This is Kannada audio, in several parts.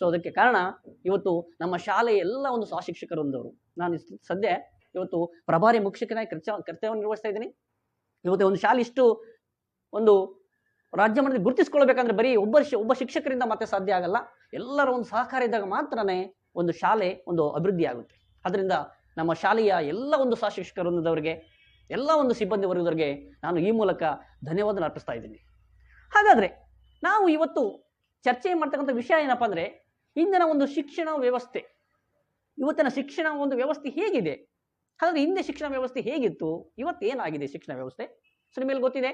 ಸೊ ಅದಕ್ಕೆ ಕಾರಣ ಇವತ್ತು ನಮ್ಮ ಶಾಲೆಯ ಎಲ್ಲ ಒಂದು ಸಹ ಶಿಕ್ಷಕರೊಂದವರು. ನಾನು ಸದ್ಯ ಇವತ್ತು ಪ್ರಭಾರಿ ಮುಖ್ಯಶಿಕ್ಷಕನಾಗಿ ಕರ್ತವ್ಯ ನಿರ್ವಹಿಸ್ತಾ ಇದ್ದೀನಿ. ಇವತ್ತು ಒಂದು ಶಾಲೆ ಇಷ್ಟು ಒಂದು ರಾಜ್ಯ ಮಟ್ಟದಲ್ಲಿ ಗುರುತಿಸ್ಕೊಳ್ಬೇಕಂದ್ರೆ ಬರೀ ಒಬ್ಬ ಶಿಕ್ಷಕರಿಂದ ಮತ್ತೆ ಸಾಧ್ಯ ಆಗಲ್ಲ. ಎಲ್ಲರ ಒಂದು ಸಹಕಾರ ಇದ್ದಾಗ ಮಾತ್ರನೇ ಒಂದು ಶಾಲೆ ಒಂದು ಅಭಿವೃದ್ಧಿ ಆಗುತ್ತೆ. ಅದರಿಂದ ನಮ್ಮ ಶಾಲೆಯ ಎಲ್ಲ ಒಂದು ಸಹ ಶಿಕ್ಷಕರೊಂದವರಿಗೆ, ಎಲ್ಲ ಒಂದು ಸಿಬ್ಬಂದಿ ವರ್ಗದವರಿಗೆ ನಾನು ಈ ಮೂಲಕ ಧನ್ಯವಾದ ಅರ್ಪಿಸ್ತಾ ಇದ್ದೀನಿ. ಹಾಗಾದ್ರೆ ನಾವು ಇವತ್ತು ಚರ್ಚೆ ಮಾಡ್ತಕ್ಕಂಥ ವಿಷಯ ಏನಪ್ಪಾ ಅಂದ್ರೆ, ಇಂದಿನ ಒಂದು ಶಿಕ್ಷಣ ವ್ಯವಸ್ಥೆ, ಇವತ್ತಿನ ಶಿಕ್ಷಣ ಒಂದು ವ್ಯವಸ್ಥೆ ಹೇಗಿದೆ, ಹಾಗಾದ್ರೆ ಹಿಂದೆ ಶಿಕ್ಷಣ ವ್ಯವಸ್ಥೆ ಹೇಗಿತ್ತು, ಇವತ್ತು ಏನಾಗಿದೆ ಶಿಕ್ಷಣ ವ್ಯವಸ್ಥೆ. ಸೊ ನಿಮಗೆ ಗೊತ್ತಿದೆ,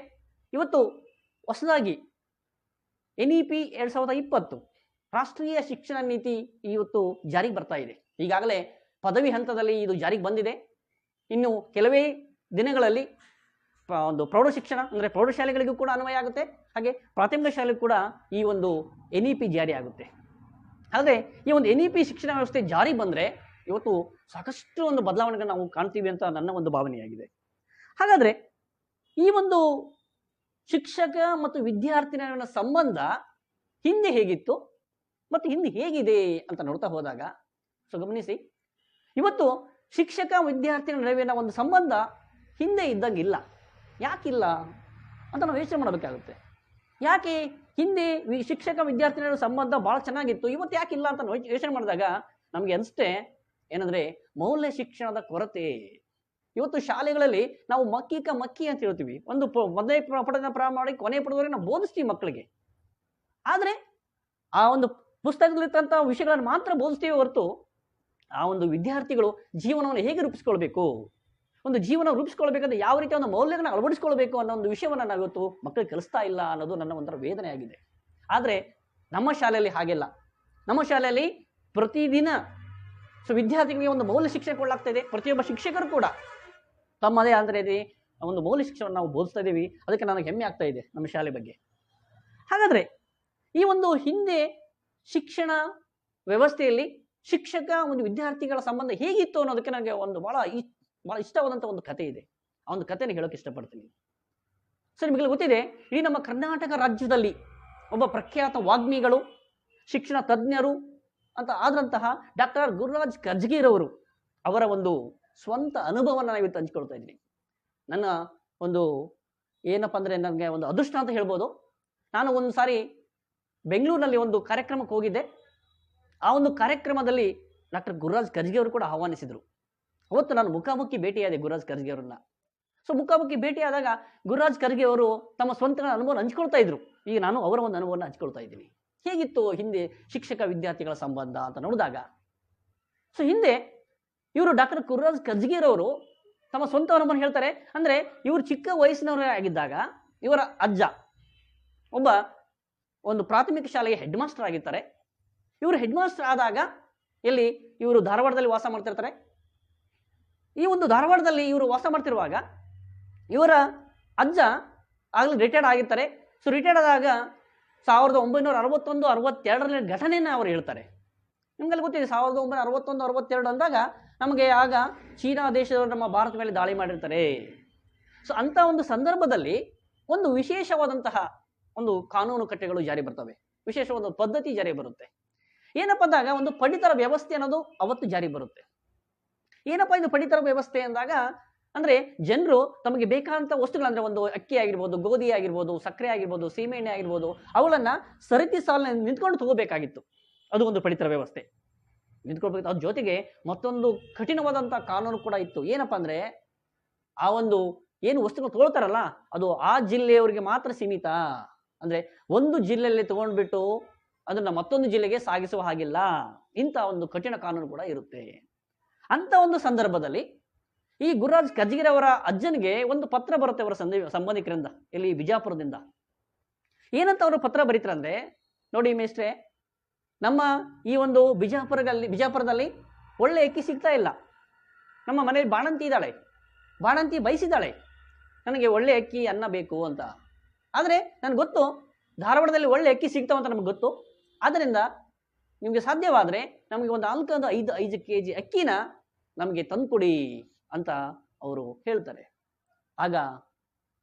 ಇವತ್ತು ಹೊಸದಾಗಿ NEP 2020 ರಾಷ್ಟ್ರೀಯ ಶಿಕ್ಷಣ ನೀತಿ ಇವತ್ತು ಜಾರಿಗೆ ಬರ್ತಾ ಇದೆ. ಈಗಾಗಲೇ ಪದವಿ ಹಂತದಲ್ಲಿ ಇದು ಜಾರಿಗೆ ಬಂದಿದೆ. ಇನ್ನು ಕೆಲವೇ ದಿನಗಳಲ್ಲಿ ಒಂದು ಪ್ರೌಢ ಶಿಕ್ಷಣ ಅಂದ್ರೆ ಪ್ರೌಢಶಾಲೆಗಳಿಗೂ ಕೂಡ ಅನ್ವಯ ಆಗುತ್ತೆ, ಹಾಗೆ ಪ್ರಾಥಮಿಕ ಶಾಲೆಗೂ ಕೂಡ ಈ ಒಂದು NEP ಜಾರಿ ಆಗುತ್ತೆ. ಆದರೆ ಈ ಒಂದು NEP ಶಿಕ್ಷಣ ವ್ಯವಸ್ಥೆ ಜಾರಿ ಬಂದ್ರೆ ಇವತ್ತು ಸಾಕಷ್ಟು ಒಂದು ಬದಲಾವಣೆಗಳನ್ನ ನಾವು ಕಾಣ್ತೀವಿ ಅಂತ ನನ್ನ ಒಂದು ಭಾವನೆಯಾಗಿದೆ. ಹಾಗಾದ್ರೆ ಈ ಒಂದು ಶಿಕ್ಷಕ ಮತ್ತು ವಿದ್ಯಾರ್ಥಿಗಳ ಸಂಬಂಧ ಹಿಂದೆ ಹೇಗಿತ್ತು ಮತ್ತು ಹಿಂದೆ ಹೇಗಿದೆ ಅಂತ ನೋಡ್ತಾ ಹೋದಾಗ, ಸೊ ಗಮನಿಸಿ, ಇವತ್ತು ಶಿಕ್ಷಕ ವಿದ್ಯಾರ್ಥಿಗಳ ನಡುವಿನ ಒಂದು ಸಂಬಂಧ ಹಿಂದೆ ಇದ್ದಂಗಿಲ್ಲ. ಯಾಕಿಲ್ಲ ಅಂತ ನಾವು ಯೋಚನೆ ಮಾಡಬೇಕಾಗುತ್ತೆ. ಯಾಕೆ ಹಿಂದೆ ಶಿಕ್ಷಕ ವಿದ್ಯಾರ್ಥಿಗಳ ಸಂಬಂಧ ಬಹಳ ಚೆನ್ನಾಗಿತ್ತು, ಇವತ್ತು ಯಾಕಿಲ್ಲ ಅಂತ ಯೋಚನೆ ಮಾಡಿದಾಗ ನಮ್ಗೆ ಅನ್ಸುತ್ತೆ ಏನಂದ್ರೆ ಮೌಲ್ಯ ಶಿಕ್ಷಣದ ಕೊರತೆ. ಇವತ್ತು ಶಾಲೆಗಳಲ್ಲಿ ನಾವು ಮಕ್ಕಿ ಅಂತ ಹೇಳ್ತೀವಿ. ಒಂದು ಮೊದಲನೇ ಪಠದ ಪ್ರಾರಂಭ ಮಾಡಿ ಕೊನೆ ಪಡೆದವರೆಗೆ ನಾವು ಬೋಧಿಸ್ತೀವಿ ಮಕ್ಕಳಿಗೆ. ಆದ್ರೆ ಆ ಒಂದು ಪುಸ್ತಕದಲ್ಲಿರ್ತಂಥ ವಿಷಯಗಳನ್ನು ಮಾತ್ರ ಬೋಧಿಸ್ತೀವಿ ಹೊರತು ಆ ಒಂದು ವಿದ್ಯಾರ್ಥಿಗಳು ಜೀವನವನ್ನು ಹೇಗೆ ರೂಪಿಸ್ಕೊಳ್ಬೇಕು, ಒಂದು ಜೀವನ ರೂಪಿಸ್ಕೊಳ್ಬೇಕಂದ್ರೆ ಯಾವ ರೀತಿಯ ಒಂದು ಮೌಲ್ಯಗಳನ್ನ ಅಳವಡಿಸ್ಕೊಳ್ಬೇಕು ಅನ್ನೋ ಒಂದು ವಿಷಯವನ್ನ ನಾವು ಇವತ್ತು ಮಕ್ಕಳಿಗೆ ಕಲಿಸ್ತಾ ಇಲ್ಲ ಅನ್ನೋದು ನನ್ನ ಒಂಥರ ವೇದನೆ ಆಗಿದೆ. ಆದ್ರೆ ನಮ್ಮ ಶಾಲೆಯಲ್ಲಿ ಹಾಗೆಲ್ಲ. ನಮ್ಮ ಶಾಲೆಯಲ್ಲಿ ಪ್ರತಿದಿನ ವಿದ್ಯಾರ್ಥಿಗಳಿಗೆ ಒಂದು ಮೌಲ್ಯ ಶಿಕ್ಷಣ ಕೊಡಲಾಗ್ತಾ ಇದೆ. ಪ್ರತಿಯೊಬ್ಬ ಶಿಕ್ಷಕರು ಕೂಡ ತಮ್ಮದೇ ಅಂದ್ರೆ ಒಂದು ಮೌಲ್ಯ ಶಿಕ್ಷಣವನ್ನು ನಾವು ಬೋಧಿಸ್ತಾ ಇದ್ದೀವಿ. ಅದಕ್ಕೆ ನನಗೆ ಹೆಮ್ಮೆ ಆಗ್ತಾ ಇದೆ ನಮ್ಮ ಶಾಲೆ ಬಗ್ಗೆ. ಹಾಗಾದ್ರೆ ಈ ಒಂದು ಹಿಂದೆ ಶಿಕ್ಷಣ ವ್ಯವಸ್ಥೆಯಲ್ಲಿ ಶಿಕ್ಷಕ ಒಂದು ವಿದ್ಯಾರ್ಥಿಗಳ ಸಂಬಂಧ ಹೇಗಿತ್ತು ಅನ್ನೋದಕ್ಕೆ ನನಗೆ ಒಂದು ಬಹಳ ಇಷ್ಟವಾದಂಥ ಒಂದು ಕಥೆ ಇದೆ. ಆ ಒಂದು ಕಥೆನ ಹೇಳೋಕೆ ಇಷ್ಟಪಡ್ತೀನಿ. ಸೊ ನಿಮಗೆ ಗೊತ್ತಿದೆ, ಇಡೀ ನಮ್ಮ ಕರ್ನಾಟಕ ರಾಜ್ಯದಲ್ಲಿ ಒಬ್ಬ ಪ್ರಖ್ಯಾತ ವಾಗ್ಮಿಗಳು, ಶಿಕ್ಷಣ ತಜ್ಞರು ಅಂತ ಆದಂತಹ ಡಾಕ್ಟರ್ ಗುರುರಾಜ್ ಕರ್ಜಗಿರವರು ಅವರ ಒಂದು ಸ್ವಂತ ಅನುಭವನ ನಾವು ಇವತ್ತು ಹಂಚ್ಕೊಳ್ತಾ ಇದ್ದೀನಿ. ನನ್ನ ಒಂದು ಏನಪ್ಪಾ ಅಂದ್ರೆ ನನಗೆ ಒಂದು ಅದೃಷ್ಟ ಅಂತ ಹೇಳ್ಬೋದು. ನಾನು ಒಂದು ಸಾರಿ ಬೆಂಗಳೂರಿನಲ್ಲಿ ಒಂದು ಕಾರ್ಯಕ್ರಮಕ್ಕೆ ಹೋಗಿದ್ದೆ. ಆ ಒಂದು ಕಾರ್ಯಕ್ರಮದಲ್ಲಿ ಡಾಕ್ಟರ್ ಗುರುರಾಜ್ ಕರ್ಜಗಿ ಅವರು ಕೂಡ ಆಹ್ವಾನಿಸಿದ್ರು. ಅವತ್ತು ನಾನು ಮುಖಾಮುಖಿ ಭೇಟಿಯಾದೆ ಗುರುರಾಜ್ ಕರ್ಜಗಿ ಅವರನ್ನ. ಸೊ ಮುಖಾಮುಖಿ ಭೇಟಿಯಾದಾಗ ಗುರುರಾಜ್ ಕರ್ಜಗಿ ಅವರು ತಮ್ಮ ಸ್ವಂತ ಅನುಭವ ಹಂಚ್ಕೊಳ್ತಾ ಇದ್ರು. ಈಗ ನಾನು ಅವರ ಒಂದು ಅನುಭವವನ್ನು ಹಂಚ್ಕೊಳ್ತಾ ಇದ್ದೀನಿ. ಹೇಗಿತ್ತು ಹಿಂದೆ ಶಿಕ್ಷಕ ವಿದ್ಯಾರ್ಥಿಗಳ ಸಂಬಂಧ ಅಂತ ನೋಡಿದಾಗ, ಸೊ ಹಿಂದೆ ಇವರು ಡಾಕ್ಟರ್ ಗುರುರಾಜ್ ಕರ್ಜಗಿರವರು ತಮ್ಮ ಸ್ವಂತ ಅನುಭವ ಹೇಳ್ತಾರೆ. ಅಂದ್ರೆ ಇವರು ಚಿಕ್ಕ ವಯಸ್ಸಿನವರೇ ಆಗಿದ್ದಾಗ ಇವರ ಅಜ್ಜ ಒಬ್ಬ ಒಂದು ಪ್ರಾಥಮಿಕ ಶಾಲೆಗೆ ಹೆಡ್ ಮಾಸ್ಟರ್ ಆಗಿರ್ತಾರೆ. ಇವರು ಹೆಡ್ ಮಾಸ್ಟರ್ ಆದಾಗ ಇವರು ಧಾರವಾಡದಲ್ಲಿ ವಾಸ ಮಾಡ್ತಿರ್ತಾರೆ. ಈ ಒಂದು ಧಾರವಾಡದಲ್ಲಿ ಇವರು ವಾಸ ಮಾಡ್ತಿರುವಾಗ ಇವರ ಅಜ್ಜ ಆಗ್ಲೇ ರಿಟೈರ್ಡ್ ಆಗಿರ್ತಾರೆ. ಸೊ ರಿಟೈರ್ಡ್ ಆದಾಗ 1961-62 ಘಟನೆಯನ್ನ ಅವರು ಹೇಳ್ತಾರೆ. ನಿಮ್ಗೆಲ್ಲ ಗೊತ್ತಿದೆ, 1961-62 ಅಂದಾಗ ನಮಗೆ ಆಗ ಚೀನಾ ದೇಶದವರು ನಮ್ಮ ಭಾರತ ಮೇಲೆ ದಾಳಿ ಮಾಡಿರ್ತಾರೆ. ಸೊ ಅಂತ ಒಂದು ಸಂದರ್ಭದಲ್ಲಿ ಒಂದು ವಿಶೇಷವಾದಂತಹ ಒಂದು ಕಾನೂನು ಕಟ್ಟೆಗಳು ಜಾರಿ ಬರ್ತವೆ, ವಿಶೇಷವಾದ ಪದ್ಧತಿ ಜಾರಿ ಬರುತ್ತೆ. ಏನಪ್ಪ ಅಂದಾಗ ಒಂದು ಪಡಿತರ ವ್ಯವಸ್ಥೆ ಅನ್ನೋದು ಅವತ್ತು ಜಾರಿ ಬರುತ್ತೆ. ಏನಪ್ಪಾ ಇದು ಪಡಿತರ ವ್ಯವಸ್ಥೆ ಅಂದಾಗ, ಅಂದ್ರೆ ಜನರು ತಮಗೆ ಬೇಕಾದಂತ ವಸ್ತುಗಳಂದ್ರೆ ಒಂದು ಅಕ್ಕಿ ಆಗಿರ್ಬೋದು, ಗೋಧಿ ಆಗಿರ್ಬೋದು, ಸಕ್ಕರೆ ಆಗಿರ್ಬೋದು, ಸೀಮೆಎಣ್ಣೆ ಆಗಿರ್ಬೋದು, ಅವುಗಳನ್ನ ಸರತಿ ಸಾಲಿನಲ್ಲಿ ನಿಂತ್ಕೊಂಡು ತಗೋಬೇಕಾಗಿತ್ತು. ಅದು ಒಂದು ಪಡಿತರ ವ್ಯವಸ್ಥೆ ನಿಂತ್ಕೊಳ್ಬೇಕು. ಅದ್ರ ಜೊತೆಗೆ ಮತ್ತೊಂದು ಕಠಿಣವಾದಂತ ಕಾನೂನು ಕೂಡ ಇತ್ತು. ಏನಪ್ಪಾ ಅಂದ್ರೆ ಆ ಒಂದು ಏನು ವಸ್ತುಗಳು ತಗೊಳ್ತಾರಲ್ಲ ಅದು ಆ ಜಿಲ್ಲೆಯವರಿಗೆ ಮಾತ್ರ ಸೀಮಿತ. ಅಂದ್ರೆ ಒಂದು ಜಿಲ್ಲೆಯಲ್ಲಿ ತಗೊಂಡ್ಬಿಟ್ಟು ಅದನ್ನ ಮತ್ತೊಂದು ಜಿಲ್ಲೆಗೆ ಸಾಗಿಸುವ ಹಾಗಿಲ್ಲ. ಇಂಥ ಒಂದು ಕಠಿಣ ಕಾನೂನು ಕೂಡ ಇರುತ್ತೆ. ಅಂತ ಒಂದು ಸಂದರ್ಭದಲ್ಲಿ ಈ ಗುರುರಾಜ್ ಕರ್ಜಗಿರವರ ಅಜ್ಜನಿಗೆ ಒಂದು ಪತ್ರ ಬರುತ್ತೆ ಅವರ ಸಂಬಂಧಿಕರಿಂದ, ಇಲ್ಲಿ ಬಿಜಾಪುರದಿಂದ. ಏನಂತ ಅವರು ಪತ್ರ ಬರೀತಾರಂದ್ರೆ, ನೋಡಿ ಮೇಷ್ಟ್ರೆ, ನಮ್ಮ ಈ ಒಂದು ಬಿಜಾಪುರದಲ್ಲಿ ಒಳ್ಳೆ ಅಕ್ಕಿ ಸಿಗ್ತಾ ಇಲ್ಲ. ನಮ್ಮ ಮನೆಯಲ್ಲಿ ಬಾಣಂತಿ ಇದ್ದಾಳೆ, ಬಾಣಂತಿ ಬಯಸಿದ್ದಾಳೆ, ನನಗೆ ಒಳ್ಳೆ ಅಕ್ಕಿ ಅನ್ನ ಬೇಕು ಅಂತ. ಆದರೆ ನನಗೆ ಗೊತ್ತು ಧಾರವಾಡದಲ್ಲಿ ಒಳ್ಳೆ ಅಕ್ಕಿ ಸಿಗ್ತಾವಂತ ನಮ್ಗೆ ಗೊತ್ತು. ಆದ್ದರಿಂದ ನಿಮಗೆ ಸಾಧ್ಯವಾದರೆ ನಮಗೆ ಒಂದು 5 kg ಅಕ್ಕಿನ ನಮಗೆ ತಂದುಕೊಡಿ ಅಂತ ಅವರು ಹೇಳ್ತಾರೆ. ಆಗ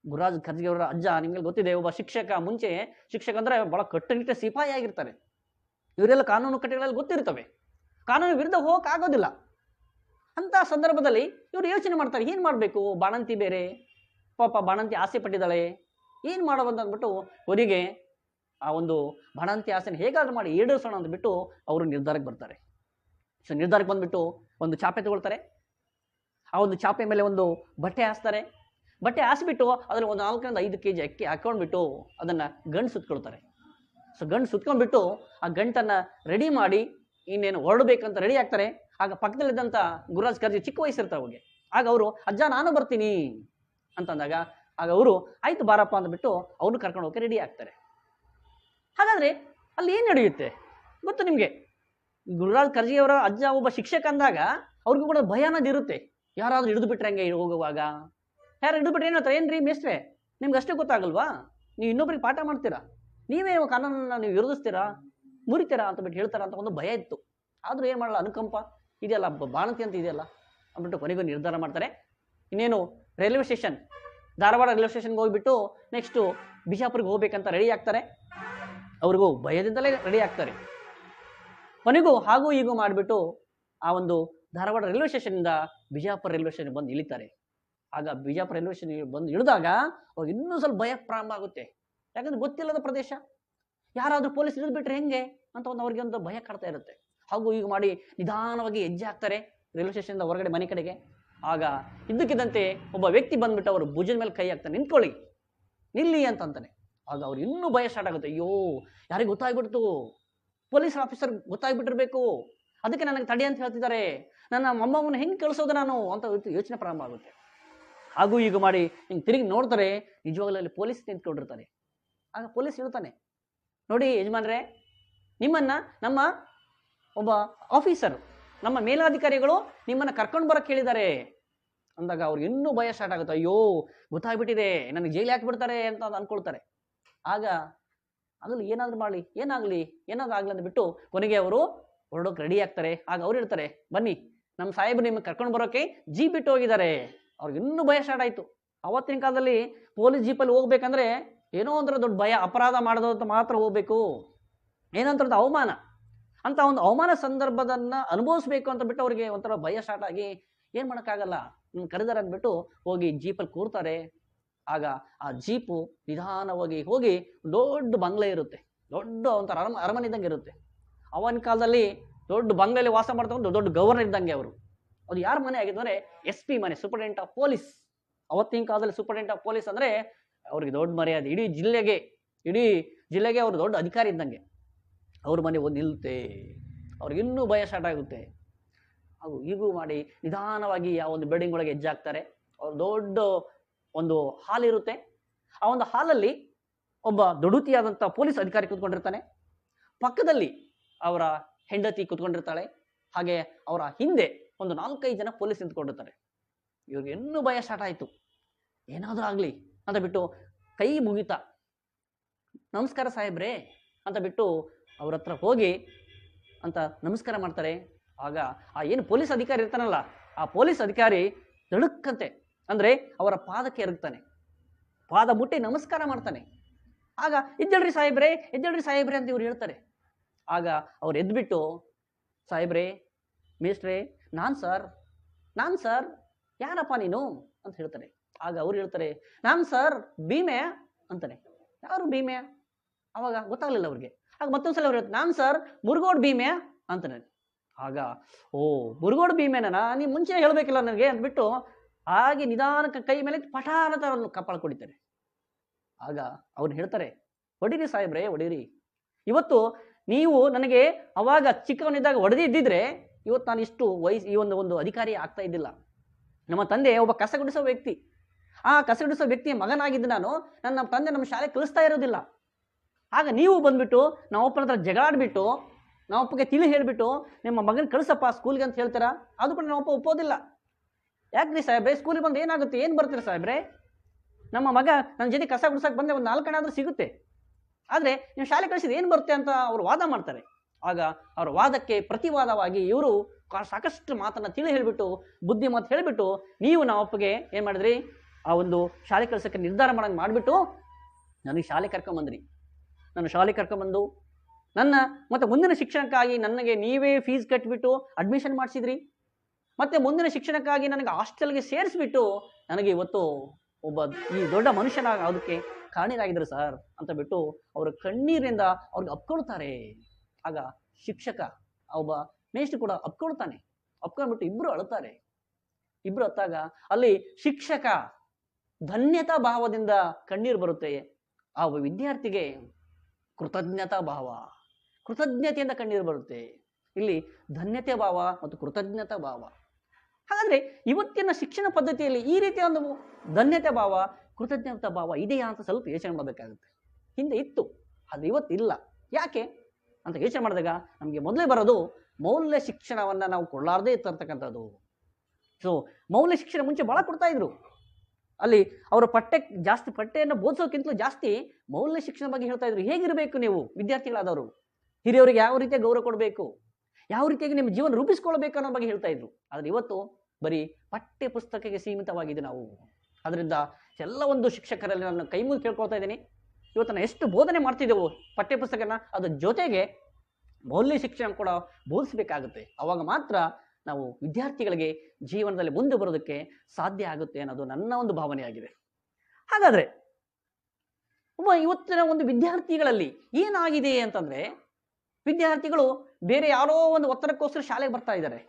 ಗುರುರಾಜ್ ಕರ್ಜಗಿ ಅವರ ಅಜ್ಜ, ನಿಮಗೆ ಗೊತ್ತಿದೆ, ಒಬ್ಬ ಶಿಕ್ಷಕ, ಮುಂಚೆ ಶಿಕ್ಷಕ ಅಂದ್ರೆ ಬಹಳ ಕಟ್ಟುನಿಟ್ಟ ಸಿಪಾಯಿ ಆಗಿರ್ತಾರೆ. ಇವರೆಲ್ಲ ಕಾನೂನು ಕಟ್ಟೆಗಳಲ್ಲಿ ಗೊತ್ತಿರ್ತವೆ, ಕಾನೂನು ವಿರುದ್ಧ ಹೋಗೋಕ್ಕಾಗೋದಿಲ್ಲ. ಅಂತ ಸಂದರ್ಭದಲ್ಲಿ ಇವರು ಯೋಚನೆ ಮಾಡ್ತಾರೆ, ಏನು ಮಾಡಬೇಕು, ಬಾಣಂತಿ ಬೇರೆ, ಪಾಪ ಬಾಣಂತಿ ಆಸೆ ಪಟ್ಟಿದ್ದಾಳೆ, ಏನು ಮಾಡೋದು ಅಂದ್ಬಿಟ್ಟು ಅವರಿಗೆ ಆ ಒಂದು ಬಾಣಂತಿ ಆಸೆನ ಹೇಗಾದ್ರೂ ಮಾಡಿ ಈಡೇರಿಸೋಣ ಅಂದ್ಬಿಟ್ಟು ಅವರು ನಿರ್ಧಾರಕ್ಕೆ ಬರ್ತಾರೆ. ಸೊ ನಿರ್ಧಾರಕ್ಕೆ ಬಂದ್ಬಿಟ್ಟು ಒಂದು ಚಾಪೆ ತಗೊಳ್ತಾರೆ. ಆ ಒಂದು ಚಾಪೆ ಮೇಲೆ ಒಂದು ಬಟ್ಟೆ ಹಾಸ್ತಾರೆ. ಬಟ್ಟೆ ಹಾಸ್ಬಿಟ್ಟು ಅದ್ರಲ್ಲಿ ಒಂದು 4-5 kg ಅಕ್ಕಿ ಹಾಕೊಂಡ್ಬಿಟ್ಟು ಅದನ್ನ ಗಂಟು ಸುತ್ಕೊಳ್ತಾರೆ. ಸೊ ಗಂಟು ಸುತ್ಕೊಂಡ್ಬಿಟ್ಟು ಆ ಗಂಟನ್ನ ರೆಡಿ ಮಾಡಿ ಇನ್ನೇನು ಹೊರಡಬೇಕಂತ ರೆಡಿ ಆಗ್ತಾರೆ. ಆಗ ಪಕ್ಕದಲ್ಲಿದ್ದಂಥ ಗುರುರಾಜ್ ಕರ್ಜಿ ಚಿಕ್ಕ ವಯಸ್ಸಿರ್ತಾರೆ ಅವ್ರಿಗೆ. ಆಗ ಅವರು ಅಜ್ಜ ನಾನು ಬರ್ತೀನಿ ಅಂತಂದಾಗ ಆಗ ಅವರು ಆಯ್ತು ಬಾರಪ್ಪ ಅಂದ್ಬಿಟ್ಟು ಅವ್ರನ್ನ ಕರ್ಕೊಂಡು ಹೋಗಕ್ಕೆ ರೆಡಿ ಆಗ್ತಾರೆ. ಹಾಗಾದ್ರೆ ಅಲ್ಲಿ ಏನು ನಡೆಯುತ್ತೆ ಗೊತ್ತು ನಿಮಗೆ? ಗುರುರಾಜ್ ಕರ್ಜಿಯವರ ಅಜ್ಜ ಒಬ್ಬ ಶಿಕ್ಷಕ ಅಂದಾಗ ಅವ್ರಿಗೂ ಕೂಡ ಭಯ ಅನ್ನೋದಿರುತ್ತೆ. ಯಾರಾದ್ರೂ ಹಿಡಿದು ಬಿಟ್ರೆ ಹಂಗೆ ಹೋಗುವಾಗ ಯಾರು ಹಿಡಿದು ಬಿಟ್ರೆ ಏನು ಹೇಳ್ತಾರೆ, ಏನ್ರಿ ಮೇಸ್ಟ್ರೆ ನಿಮ್ಗೆ ಅಷ್ಟೇ ಗೊತ್ತಾಗಲ್ವಾ, ನೀವು ಇನ್ನೊಬ್ರಿಗೆ ಪಾಠ ಮಾಡ್ತೀರಾ, ನೀವೇ ಕಾನೂನನ್ನ ನೀವು ವಿರೋಧಿಸ್ತೀರಾ, ಮುರಿತೀರಾ ಅಂತ ಬಿಟ್ಟು ಹೇಳ್ತಾರ ಅಂತ ಒಂದು ಭಯ ಇತ್ತು. ಆದ್ರೂ ಏನು ಮಾಡಲ್ಲ, ಅನುಕಂಪ ಇದೆಯಲ್ಲ, ಬಾಣಂತಿ ಅಂತ ಇದೆಯಲ್ಲ ಅಂದ್ಬಿಟ್ಟು ಕೊನೆಗೂ ನಿರ್ಧಾರ ಮಾಡ್ತಾರೆ. ಇನ್ನೇನು ರೈಲ್ವೆ ಸ್ಟೇಷನ್, ಧಾರವಾಡ ರೈಲ್ವೆ ಸ್ಟೇಷನ್ಗೆ ಹೋಗ್ಬಿಟ್ಟು ನೆಕ್ಸ್ಟು ಬಿಜಾಪುರ್ಗೆ ಹೋಗ್ಬೇಕಂತ ರೆಡಿ ಆಗ್ತಾರೆ. ಅವ್ರಿಗೂ ಭಯದಿಂದಲೇ ರೆಡಿ ಆಗ್ತಾರೆ. ಕೊನೆಗೂ ಹಾಗೂ ಹೀಗೂ ಮಾಡಿಬಿಟ್ಟು ಆ ಒಂದು ಧಾರವಾಡ ರೈಲ್ವೆ ಸ್ಟೇಷನ್ನಿಂದ ಬಿಜಾಪುರ ರೈಲ್ವೆ ಸ್ಟೇಷನ್ ಬಂದು ಇಳಿತಾರೆ. ಆಗ ಬಿಜಾಪುರ ರೈಲ್ವೆ ಸ್ಟೇಷನ್ ಬಂದು ಇಳಿದಾಗ ಅವ್ರಿಗೆ ಇನ್ನೂ ಸ್ವಲ್ಪ ಭಯ ಪ್ರಾರಂಭ ಆಗುತ್ತೆ. ಯಾಕಂದ್ರೆ ಗೊತ್ತಿಲ್ಲದ ಪ್ರದೇಶ, ಯಾರಾದ್ರೂ ಪೊಲೀಸ್ ಹಿಡಿದು ಬಿಟ್ರೆ ಹೆಂಗೆ ಅಂತ ಅವ್ರಿಗೆ ಒಂದು ಭಯ ಕಾಡ್ತಾ ಇರುತ್ತೆ. ಹಾಗೂ ಈಗ ಮಾಡಿ ನಿಧಾನವಾಗಿ ಹೆಜ್ಜೆ ಹಾಕ್ತಾರೆ ರೈಲ್ವೆ ಸ್ಟೇಷನ್ ಹೊರಗಡೆ ಮನೆ ಕಡೆಗೆ. ಆಗ ಇದ್ದಕ್ಕಿದ್ದಂತೆ ಒಬ್ಬ ವ್ಯಕ್ತಿ ಬಂದ್ಬಿಟ್ಟು ಅವರು ಭುಜದ ಮೇಲೆ ಕೈ ಹಾಕ್ತಾನೆ, ನಿಂತ್ಕೊಳ್ಳಿ ನಿಲ್ಲಿ ಅಂತಂತಾನೆ. ಆಗ ಅವ್ರು ಇನ್ನೂ ಭಯ ಸ್ಟಾರ್ಟ್ ಆಗುತ್ತೆ. ಅಯ್ಯೋ ಯಾರಿಗೆ ಗೊತ್ತಾಗ್ಬಿಡ್ತು, ಪೊಲೀಸ್ ಆಫೀಸರ್ ಗೊತ್ತಾಗ್ಬಿಟ್ಟಿರ್ಬೇಕು, ಅದಕ್ಕೆ ನನಗೆ ತಡಿ ಅಂತ ಹೇಳ್ತಿದ್ದಾರೆ, ನನ್ನ ಮೊಮ್ಮಗನ ಹೆಂಗೆ ಕಳಿಸೋದು ನಾನು ಅಂತ ಯೋಚನೆ ಪ್ರಾರಂಭ ಆಗುತ್ತೆ. ಹಾಗೂ ಈಗ ಮಾಡಿ ಹಿಂಗೆ ತಿರುಗಿ ನೋಡ್ತಾರೆ, ನಿಜವಾಗ್ಲೂ ಅಲ್ಲಿ ಪೊಲೀಸ್ ನಿಂತ್ಕೊಂಡಿರ್ತಾರೆ. ಆಗ ಪೊಲೀಸ್ ಹೇಳ್ತಾನೆ, ನೋಡಿ ಯಜಮಾನ್ರೆ, ನಿಮ್ಮನ್ನ ನಮ್ಮ ಒಬ್ಬ ಆಫೀಸರ್, ನಮ್ಮ ಮೇಲಾಧಿಕಾರಿಗಳು ನಿಮ್ಮನ್ನ ಕರ್ಕೊಂಡು ಬರಕ್ಕೆ ಹೇಳಿದ್ದಾರೆ ಅಂದಾಗ ಅವ್ರಿಗೆ ಇನ್ನೂ ಭಯ ಸ್ಟಾರ್ಟ್ ಆಗುತ್ತೆ. ಅಯ್ಯೋ ಗೊತ್ತಾಗ್ಬಿಟ್ಟಿದೆ, ನನಗೆ ಜೈಲಿಗೆ ಹಾಕ್ಬಿಡ್ತಾರೆ ಅಂತ ಅನ್ಕೊಳ್ತಾರೆ. ಆಗ ಆಗಲಿ ಏನಾದ್ರು ಮಾಡಲಿ, ಏನಾದ್ರೂ ಆಗ್ಲಿ ಅಂದ್ಬಿಟ್ಟು ಕೊನೆಗೆ ಅವರು ಹೊರಡೋಕೆ ರೆಡಿ ಆಗ್ತಾರೆ. ಆಗ ಅವ್ರು ಹೇಳ್ತಾರೆ, ಬನ್ನಿ ನಮ್ಮ ಸಾಹೇಬರು ನಿಮಗೆ ಕರ್ಕೊಂಡು ಬರೋಕೆ ಜೀಪ್ ಬಿಟ್ಟು ಹೋಗಿದ್ದಾರೆ. ಅವ್ರಿಗೆ ಇನ್ನೂ ಭಯ ಸ್ಟಾರ್ಟ್ ಆಯ್ತು. ಅವತ್ತಿನ ಕಾಲದಲ್ಲಿ ಪೊಲೀಸ್ ಜೀಪಲ್ಲಿ ಹೋಗ್ಬೇಕಂದ್ರೆ ಏನೋ ಒಂಥರ ದೊಡ್ಡ ಭಯ, ಅಪರಾಧ ಮಾಡೋದಂತ ಮಾತ್ರ ಹೋಗ್ಬೇಕು, ಏನಂತ ಅವಮಾನ ಅಂತ ಒಂದು ಅವಮಾನ ಸಂದರ್ಭದನ್ನ ಅನುಭವಿಸ್ಬೇಕು ಅಂತ ಬಿಟ್ಟು ಅವ್ರಿಗೆ ಒಂಥರ ಭಯ ಸ್ಟಾರ್ಟ್ ಆಗಿ ಏನ್ ಮಾಡೋಕ್ಕಾಗಲ್ಲ, ಕರೆದಾರೆ ಅಂದ್ಬಿಟ್ಟು ಹೋಗಿ ಜೀಪಲ್ಲಿ ಕೂರ್ತಾರೆ. ಆಗ ಆ ಜೀಪು ನಿಧಾನವಾಗಿ ಹೋಗಿ ದೊಡ್ಡ ಬಂಗ್ಲೆ ಇರುತ್ತೆ, ದೊಡ್ಡ ಒಂಥರ ಅರಮನೆ ಇದ್ದಂಗೆ ಇರುತ್ತೆ. ಅವನ ಕಾಲದಲ್ಲಿ ದೊಡ್ಡ ಬಂಗ್ಲೆಯಲ್ಲಿ ವಾಸ ಮಾಡ್ತಕ್ಕಂಥ ದೊಡ್ಡ ಗವರ್ನರ್ ಇದ್ದಂಗೆ ಅವರು. ಅದು ಯಾರ ಮನೆ ಆಗಿದ್ರೆ SP ಮನೆ, ಸೂಪರಿಂಟೆಂಡೆಂಟ್ ಆಫ್ ಪೊಲೀಸ್. ಅವತ್ತಿನ ಕಾಲದಲ್ಲಿ ಸೂಪರಿಂಟೆಂಡೆಂಟ್ ಆಫ್ ಪೊಲೀಸ್ ಅಂದ್ರೆ ಅವ್ರಿಗೆ ದೊಡ್ಡ ಮರ್ಯಾದೆ, ಇಡೀ ಜಿಲ್ಲೆಗೆ ಅವರು ದೊಡ್ಡ ಅಧಿಕಾರಿ ಇದ್ದಂಗೆ. ಅವ್ರ ಮನೆ ಒಂದು ನಿಲ್ಲುತ್ತೆ. ಅವ್ರಿಗೆ ಇನ್ನೂ ಭಯ ಸ್ಟಾರ್ಟ್ ಆಗುತ್ತೆ. ಹಾಗೂ ಹೀಗೂ ಮಾಡಿ ನಿಧಾನವಾಗಿ ಆ ಒಂದು ಬಿಲ್ಡಿಂಗ್ ಒಳಗೆ ಹೆಜ್ಜೆ ಹಾಕ್ತಾರೆ. ಅವ್ರು ದೊಡ್ಡ ಒಂದು ಹಾಲ್ ಇರುತ್ತೆ. ಆ ಒಂದು ಹಾಲಲ್ಲಿ ಒಬ್ಬ ದೊಡುತಿಯಾದಂಥ ಪೊಲೀಸ್ ಅಧಿಕಾರಿ ಕೂತ್ಕೊಂಡಿರ್ತಾನೆ. ಪಕ್ಕದಲ್ಲಿ ಅವರ ಹೆಂಡತಿ ಕೂತ್ಕೊಂಡಿರ್ತಾಳೆ. ಹಾಗೆ ಅವರ ಹಿಂದೆ ಒಂದು 4-5 ಜನ ಪೊಲೀಸ್ ನಿಂತ್ಕೊಂಡಿರ್ತಾರೆ. ಇವ್ರಿಗೆ ಇನ್ನೂ ಭಯ ಸ್ಟಾರ್ಟ್ ಆಯ್ತು, ಏನಾದ್ರೂ ಆಗ್ಲಿ ಅಂತ ಬಿಟ್ಟು ಕೈ ಮುಗಿತಾ ನಮಸ್ಕಾರ ಸಾಹೇಬ್ರೆ ಅಂತ ಬಿಟ್ಟು ಅವ್ರ ಹತ್ರ ಹೋಗಿ ಅಂತ ನಮಸ್ಕಾರ ಮಾಡ್ತಾರೆ. ಆಗ ಆ ಏನು ಪೊಲೀಸ್ ಅಧಿಕಾರಿ ಇರ್ತಾನಲ್ಲ, ಆ ಪೊಲೀಸ್ ಅಧಿಕಾರಿ ದಡುಕ್ಕಂತೆ ಅಂದ್ರೆ ಅವರ ಪಾದಕ್ಕೆ ಎರಗ್ತಾನೆ, ಪಾದ ಮುಟ್ಟಿ ನಮಸ್ಕಾರ ಮಾಡ್ತಾನೆ. ಆಗ ಎದ್ದೇಳ್ರಿ ಸಾಹೇಬ್ರೆ ಅಂತ ಇವ್ರು ಹೇಳ್ತಾರೆ. ಆಗ ಅವ್ರು ಎದ್ಬಿಟ್ಟು, ಸಾಹೇಬ್ರೆ, ಮೇಸ್ಟ್ರೆ, ನಾನ್ ಸರ್, ಯಾರಪ್ಪ ನೀನು ಅಂತ ಹೇಳ್ತಾರೆ. ಆಗ ಅವ್ರು ಹೇಳ್ತಾರೆ, ನಾನ್ ಸರ್ ಭೀಮೆ ಅಂತಾನೆ. ಯಾರು ಭೀಮೆ? ಅವಾಗ ಗೊತ್ತಾಗ್ಲಿಲ್ಲ ಅವ್ರಿಗೆ. ಆಗ ಮತ್ತೊಂದ್ಸಲ ಅವ್ರು ಹೇಳ್ತಾರೆ, ನಾನ್ ಸರ್ ಮುರುಗೋಡ್ ಭೀಮೆ ಅಂತಾನೆ. ಆಗ ಓ ಮುರುಗೋಡ್ ಭೀಮೆನ ನೀವು ಮುಂಚೆ ಹೇಳ್ಬೇಕಿಲ್ಲ ನನಗೆ ಅಂದ್ಬಿಟ್ಟು ಹಾಗೆ ನಿಧಾನಕ್ಕೆ ಕೈ ಮೇಲೆ ಪಠಾನ ತರ ಕಪಾಳ ಕೊಡಿತಾರೆ. ಆಗ ಅವ್ರು ಹೇಳ್ತಾರೆ, ಹೊಡಿರಿ ಸಾಹೇಬ್ರೆ, ಹೊಡಿರಿ. ಇವತ್ತು ನೀವು ನನಗೆ ಅವಾಗ ಚಿಕ್ಕವನಿದ್ದಾಗ ಹೊಡೆದಿದ್ದಿದ್ರೆ ಇವತ್ತು ನಾನು ಇಷ್ಟು ಈ ಒಂದು ಅಧಿಕಾರಿ ಆಗ್ತಾ ಇದ್ದಿಲ್ಲ. ನಮ್ಮ ತಂದೆ ಒಬ್ಬ ಕಸ ಗುಡಿಸೋ ವ್ಯಕ್ತಿ. ಆ ಕಸ ಗುಡಿಸೋ ವ್ಯಕ್ತಿಯ ಮಗನಾಗಿದ್ದು ನಾನು, ನಮ್ಮ ತಂದೆ ನಮ್ಮ ಶಾಲೆ ಕಳಿಸ್ತಾ ಇರೋದಿಲ್ಲ. ಆಗ ನೀವು ಬಂದ್ಬಿಟ್ಟು ನಮ್ಮಪ್ಪನ ಹತ್ರ ಜಗಳಾಡ್ಬಿಟ್ಟು ನಮ್ಮಪ್ಪಗೆ ತಿಳಿ ಹೇಳ್ಬಿಟ್ಟು ನಿಮ್ಮ ಮಗನ ಕಳಿಸಪ್ಪ ಸ್ಕೂಲ್ಗೆ ಅಂತ ಹೇಳ್ತೀರಾ, ಅದು ಕೂಡ ನಮ್ಮಪ್ಪ ಒಪ್ಪೋದಿಲ್ಲ. ಯಾಕ್ರಿ ಸಾಹೇಬ್ರೆ, ಸ್ಕೂಲಿಗೆ ಬಂದು ಏನಾಗುತ್ತೆ, ಏನು ಬರ್ತೀರಾ ಸಾಹೇಬ್ರೆ? ನಮ್ಮ ಮಗ ನನ್ನ ಜೊತೆ ಕಸ ಗುಡಿಸಕ್ಕೆ ಬಂದರೆ ಒಂದು 4 ಆದ್ರೂ ಸಿಗುತ್ತೆ, ಆದರೆ ನೀವು ಶಾಲೆ ಕಳಿಸಿದ ಏನು ಬರುತ್ತೆ ಅಂತ ಅವರು ವಾದ ಮಾಡ್ತಾರೆ. ಆಗ ಅವರ ವಾದಕ್ಕೆ ಪ್ರತಿವಾದವಾಗಿ ಇವರು ಸಾಕಷ್ಟು ಮಾತನ್ನ ತಿಳಿ ಹೇಳ್ಬಿಟ್ಟು ಬುದ್ಧಿ ಮಾತು ಹೇಳ್ಬಿಟ್ಟು ನೀವು ನಮ್ಮಪ್ಪಗೆ ಏನು ಮಾಡಿದ್ರಿ, ಆ ಒಂದು ಶಾಲೆ ಕಳ್ಸೋಕ್ಕೆ ನಿರ್ಧಾರ ಮಾಡಿಬಿಟ್ಟು ನನಗೆ ಶಾಲೆ ಕರ್ಕೊಂಬಂದ್ರಿ. ನಾನು ಶಾಲೆ ಕರ್ಕೊಂಬಂದು ಮತ್ತೆ ಮುಂದಿನ ಶಿಕ್ಷಣಕ್ಕಾಗಿ ನನಗೆ ನೀವೇ ಫೀಸ್ ಕಟ್ಟಿಬಿಟ್ಟು ಅಡ್ಮಿಷನ್ ಮಾಡಿಸಿದ್ರಿ, ಮತ್ತೆ ಮುಂದಿನ ಶಿಕ್ಷಣಕ್ಕಾಗಿ ನನಗೆ ಹಾಸ್ಟೆಲ್ಗೆ ಸೇರಿಸ್ಬಿಟ್ಟು ನನಗೆ ಇವತ್ತು ಒಬ್ಬ ಈ ದೊಡ್ಡ ಮನುಷ್ಯನ ಅದಕ್ಕೆ ಕಾರಣರಾಗಿದ್ದಾರೆ ಸರ್ ಅಂತ ಬಿಟ್ಟು ಅವರ ಕಣ್ಣೀರಿಂದ ಅವ್ರಿಗೆ ಅಪ್ಕೊಳ್ತಾರೆ. ಆಗ ಶಿಕ್ಷಕ ಒಬ್ಬ ಮೇಷ್ಟ್ರು ಕೂಡ ಅಪ್ಕೊಳ್ತಾನೆ. ಅಪ್ಕೊಂಡ್ಬಿಟ್ಟು ಇಬ್ರು ಅಳುತ್ತಾರೆ. ಇಬ್ರು ಅತ್ತಾಗ ಅಲ್ಲಿ ಶಿಕ್ಷಕ ಧನ್ಯತಾ ಭಾವದಿಂದ ಕಣ್ಣೀರು ಬರುತ್ತೆ. ಆ ವಿದ್ಯಾರ್ಥಿಗೆ ಕೃತಜ್ಞತಾ ಭಾವ, ಕೃತಜ್ಞತೆಯಿಂದ ಕಣ್ಣೀರು ಬರುತ್ತೆ. ಇಲ್ಲಿ ಧನ್ಯತೆ ಭಾವ ಮತ್ತು ಕೃತಜ್ಞತಾ ಭಾವ. ಹಾಗಾದ್ರೆ ಇವತ್ತಿನ ಶಿಕ್ಷಣ ಪದ್ಧತಿಯಲ್ಲಿ ಈ ರೀತಿಯ ಒಂದು ಧನ್ಯತೆ ಭಾವ, ಕೃತಜ್ಞತಾ ಭಾವ ಇದೆಯಾ ಅಂತ ಸ್ವಲ್ಪ ಯೋಚನೆ ಮಾಡಬೇಕಾಗುತ್ತೆ. ಹಿಂದೆ ಇತ್ತು, ಅದು ಇವತ್ತಿಲ್ಲ. ಯಾಕೆ ಅಂತ ಯೋಚನೆ ಮಾಡಿದಾಗ ನಮಗೆ ಮೊದಲೇ ಬರೋದು ಮೌಲ್ಯ ಶಿಕ್ಷಣವನ್ನ ನಾವು ಕೊಡಲಾರದೇ ಇರ್ತಕ್ಕಂಥದ್ದು. ಸೊ ಮೌಲ್ಯ ಶಿಕ್ಷಣ ಮುಂಚೆ ಬಹಳ ಕೊಡ್ತಾ ಇದ್ರು. ಅಲ್ಲಿ ಅವರ ಪಠ್ಯೆಯನ್ನು ಬೋಧಿಸೋಕ್ಕಿಂತಲೂ ಜಾಸ್ತಿ ಮೌಲ್ಯ ಶಿಕ್ಷಣ ಬಗ್ಗೆ ಹೇಳ್ತಾ ಇದ್ರು. ಹೇಗಿರಬೇಕು ನೀವು ವಿದ್ಯಾರ್ಥಿಗಳಾದವರು, ಹಿರಿಯವರಿಗೆ ಯಾವ ರೀತಿಯ ಗೌರವ ಕೊಡಬೇಕು, ಯಾವ ರೀತಿಯಾಗಿ ನಿಮ್ಮ ಜೀವನ ರೂಪಿಸ್ಕೊಳ್ಬೇಕು ಅನ್ನೋ ಬಗ್ಗೆ ಹೇಳ್ತಾ ಇದ್ರು. ಆದ್ರೆ ಇವತ್ತು ಬರೀ ಪಠ್ಯ ಪುಸ್ತಕಕ್ಕೆ ಸೀಮಿತವಾಗಿದೆ ನಾವು. ಅದರಿಂದ ಎಲ್ಲ ಒಂದು ಶಿಕ್ಷಕರಲ್ಲಿ ನಾನು ಕೈ ಮುಗಿದು ಕೇಳ್ಕೊಳ್ತಾ ಇದ್ದೀನಿ, ಇವತ್ತು ನಾವು ಎಷ್ಟು ಬೋಧನೆ ಮಾಡ್ತಿದ್ದೆವು ಪಠ್ಯ ಪುಸ್ತಕನ, ಅದ್ರ ಜೊತೆಗೆ ಮೌಲ್ಯ ಶಿಕ್ಷಣ ಕೂಡ ಬೋಧಿಸಬೇಕಾಗುತ್ತೆ. ಅವಾಗ ಮಾತ್ರ ನಾವು ವಿದ್ಯಾರ್ಥಿಗಳಿಗೆ ಜೀವನದಲ್ಲಿ ಮುಂದೆ ಬರೋದಕ್ಕೆ ಸಾಧ್ಯ ಆಗುತ್ತೆ ಅನ್ನೋದು ನನ್ನ ಒಂದು ಭಾವನೆಯಾಗಿದೆ. ಹಾಗಾದ್ರೆ ಇವತ್ತಿನ ಒಂದು ವಿದ್ಯಾರ್ಥಿಗಳಲ್ಲಿ ಏನಾಗಿದೆ ಅಂತಂದ್ರೆ, ವಿದ್ಯಾರ್ಥಿಗಳು ಬೇರೆ ಯಾರೋ ಒಂದು ಒತ್ತಡಕ್ಕೋಸ್ಕರ ಶಾಲೆಗೆ ಬರ್ತಾ ಇದ್ದಾರೆ.